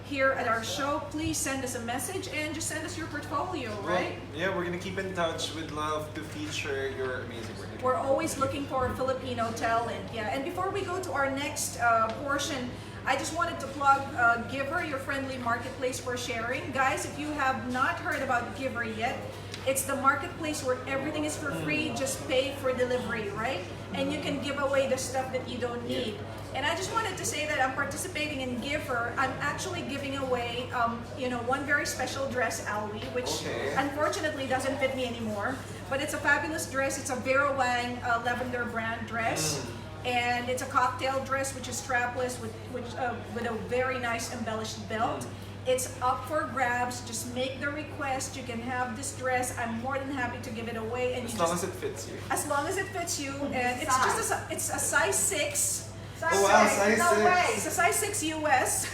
Speaker 2: here at our show, please send us a message and just send us your portfolio, right?
Speaker 1: Well, yeah, we're gonna keep in touch. We'd love to feature your amazing work.
Speaker 2: We're always looking for Filipino talent, yeah. And before we go to our next portion, I just wanted to plug Giver, your friendly marketplace for sharing. Guys, if you have not heard about Giver yet, it's the marketplace where everything is for free, just pay for delivery, right? And you can give away the stuff that you don't need. And I just wanted to say that I'm participating in Giver. I'm actually giving away, one very special dress, Alwi, which unfortunately doesn't fit me anymore. But it's a fabulous dress. It's a Vera Wang lavender brand dress. And it's a cocktail dress, which is strapless with a very nice embellished belt. It's up for grabs. Just make the request. You can have this dress. I'm more than happy to give it away. And
Speaker 1: as long as it fits you.
Speaker 2: As long as it fits you, and it's just it's a size 6.
Speaker 1: Size 6.
Speaker 2: It's a size 6 US.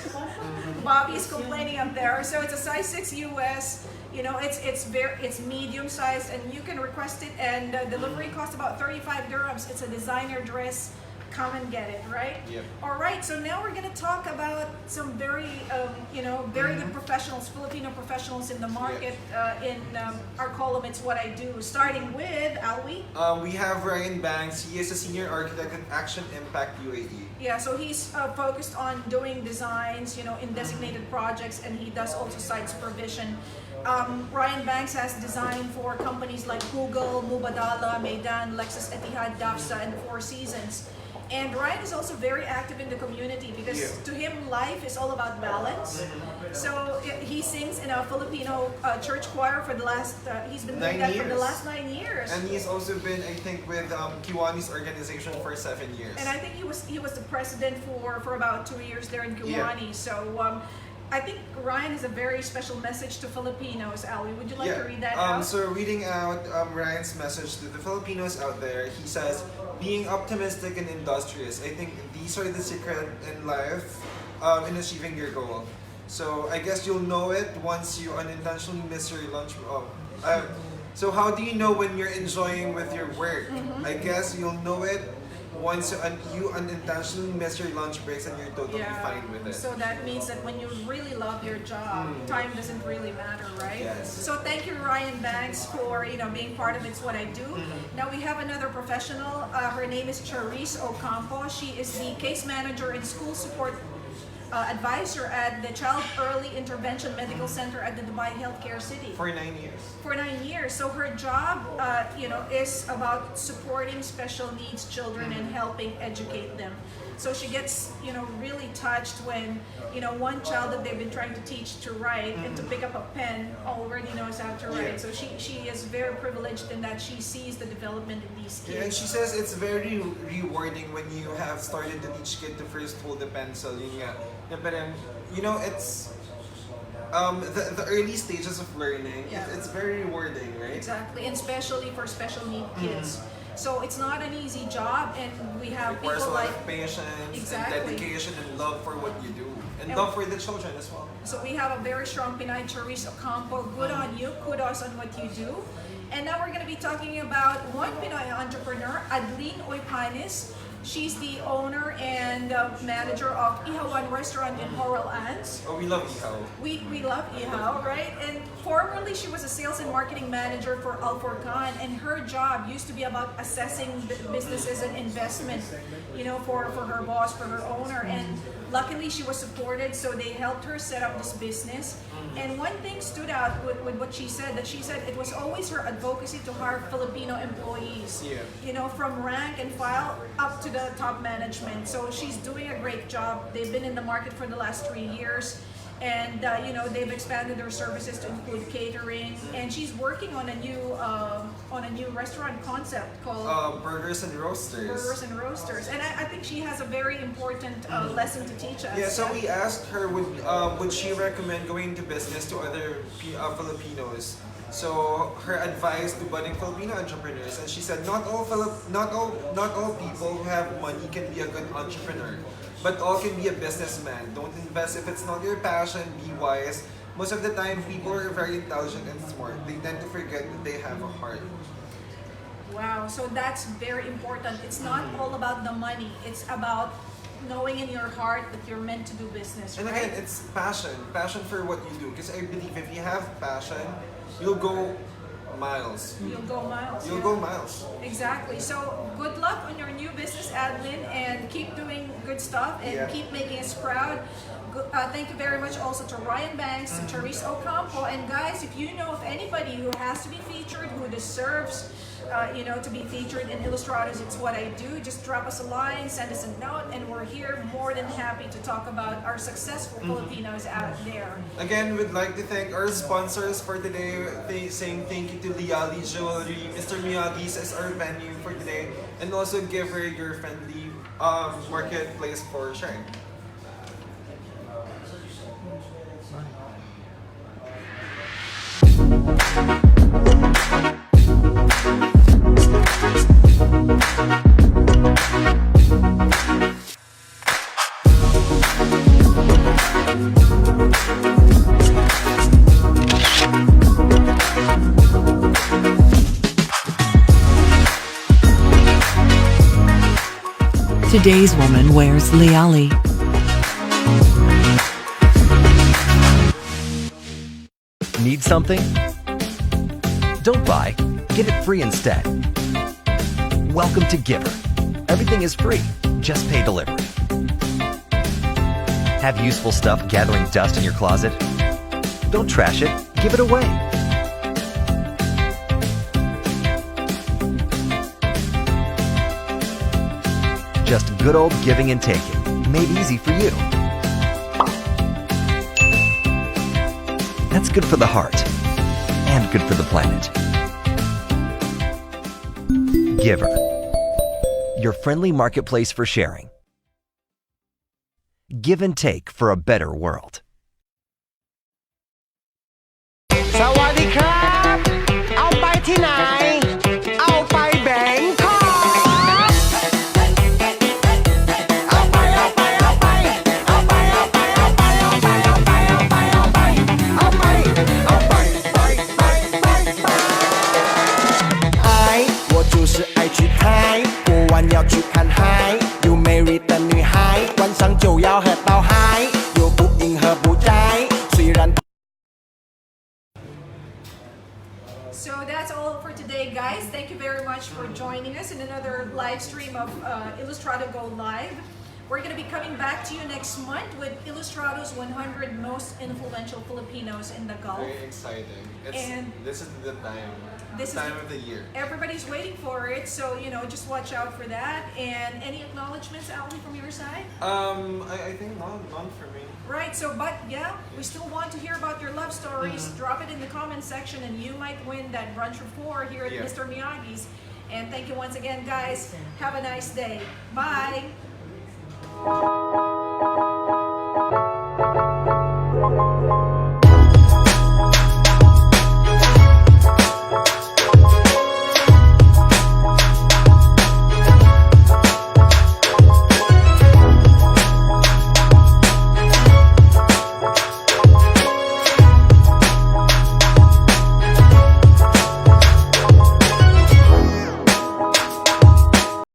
Speaker 2: Bobby is complaining up there. So it's a size 6 US. You know, it's medium sized, and you can request it. And delivery costs about 35 dirhams. It's a designer dress. Come and get it, right?
Speaker 1: Yep.
Speaker 2: All right, so now we're gonna talk about some very, very good professionals, Filipino professionals in the market. In our column, It's What I Do. Starting with Alwi.
Speaker 1: We have Ryan Banks. He is a senior architect at Action Impact UAE.
Speaker 2: Yeah, so he's focused on doing designs, in designated projects, and he does also site supervision. Ryan Banks has designed for companies like Google, Mubadala, Meydan, Lexus Etihad, DAFSA, and Four Seasons. And Ryan is also very active in the community because to him, life is all about balance. So he sings in a Filipino church choir for the last, he's been doing that for the last 9 years.
Speaker 1: And he's also been, I think, with Kiwani's organization for 7 years.
Speaker 2: And I think he was the president for about 2 years there in Kiwani. So I think Ryan has a very special message to Filipinos. Ali, would you like to read that out?
Speaker 1: So reading out Ryan's message to the Filipinos out there, he says, being optimistic and industrious, I think these are the secret in life in achieving your goal. So I guess you'll know it once you unintentionally miss your lunch. So how do you know when you're enjoying with your work? I guess you'll know it once you unintentionally miss your lunch breaks and you're totally fine with it.
Speaker 2: So that means that when you really love your job, time doesn't really matter, right?
Speaker 1: Yes.
Speaker 2: So thank you, Ryan Banks, for being part of It's What I Do. Now we have another professional. Her name is Charisse Ocampo. She is the case manager and school support advisor at the Child Early Intervention Medical Center at the Dubai Healthcare City.
Speaker 1: For 9 years.
Speaker 2: For 9 years. So her job, is about supporting special needs children and helping educate them. So she gets, really touched when, one child that they've been trying to teach to write and to pick up a pen already knows how to write. So she is very privileged in that she sees the development in these kids.
Speaker 1: Yeah, and she says it's very rewarding when you have started to teach kid to first hold the pencil. It's the early stages of learning. It's very rewarding, right?
Speaker 2: Exactly, and especially for special need kids. So it's not an easy job, and we have
Speaker 1: Requires
Speaker 2: people
Speaker 1: a lot
Speaker 2: like
Speaker 1: of patience
Speaker 2: Exactly.
Speaker 1: and dedication and love for what you do. And love for the children as well.
Speaker 2: So we have a very strong Pinay, Charisse Ocampo. Good on you. Kudos on what you do. And now we're going to be talking about one Pinoy entrepreneur, Adeline Oypanis. She's the owner and manager of Ihawan Restaurant in Coral Anns.
Speaker 1: Oh, we love Ihaw.
Speaker 2: We love Ihaw, right? And formerly she was a sales and marketing manager for Al Furqan, and her job used to be about assessing businesses and investment, for her boss, for her owner. And luckily she was supported, so they helped her set up this business. And one thing stood out with what she said, that she said it was always her advocacy to hire Filipino employees, from rank and file up to the top management. So she's doing a great job. They've been in the market for the last 3 years. And they've expanded their services to include catering, and she's working on a new restaurant concept called
Speaker 1: Burgers and Roasters.
Speaker 2: Burgers and Roasters, and I think she has a very important lesson to teach us.
Speaker 1: Yeah, so we asked her would she recommend going into business to other Filipinos. So her advice to budding Filipino entrepreneurs, and she said not all people who have money can be a good entrepreneur, but all can be a businessman. Don't invest if it's not your passion. Be wise. Most of the time, people are very intelligent and smart. They tend to forget that they have a heart.
Speaker 2: Wow, so that's very important. It's not all about the money. It's about knowing in your heart that you're meant to do business,
Speaker 1: And
Speaker 2: right?
Speaker 1: again, it's passion for what you do. Because I believe if you have passion, you'll go miles.
Speaker 2: You'll go miles.
Speaker 1: You'll go miles.
Speaker 2: Exactly. So good luck on your new business, Adeline, and keep doing good stuff and keep making us proud. Thank you very much also to Ryan Banks and Charisse Ocampo. And guys, if you know of anybody who has to be featured, who deserves to be featured in Illustrado's It's What I Do, just drop us a line, send us a note, and we're here more than happy to talk about our successful Filipinos out there.
Speaker 1: Again, we'd like to thank our sponsors for today. Saying thank you to Liali Jewelry, Mr. Miyagi's as our venue for today, and also Giver, your friendly marketplace for sharing.
Speaker 3: Today's woman wears Liali.
Speaker 4: Need something? Don't buy, get it free instead. Welcome to Giver. Everything is free, just pay delivery. Have useful stuff gathering dust in your closet? Don't trash it, give it away. Just good old giving and taking, made easy for you. That's good for the heart and good for the planet. Giver, your friendly marketplace for sharing. Give and take for a better world.
Speaker 5: สวัสดีครับ เอาไปที่ไหน เอาไปแบงคอกเอาไปเอาไปเอาไปเอาไปเอาไปเอาไปเอาไปเอาไปเอาไปเอาไปเอาไปเอาไปไป爱我就是爱去拍，过完要去看海 tình người hai quanh sân chủ giao hết tao hai dù bụng in hợp bụng trái suy rắn.
Speaker 2: So that's all for today, guys. Thank you very much for joining us in another live stream of Illustrado Go Live. We're going to be coming back to you next month with Illustrado's 100 most influential Filipinos in the Gulf.
Speaker 1: Very exciting. This is the time.
Speaker 2: This
Speaker 1: time of the year.
Speaker 2: Everybody's waiting for it, so just watch out for that. And any acknowledgements, Ali, from your side?
Speaker 1: I think none for me.
Speaker 2: Right, but yeah, we still want to hear about your love stories. Drop it in the comment section and you might win that brunch for 4 here at Mr. Miyagi's. And thank you once again, guys. Have a nice day. Bye.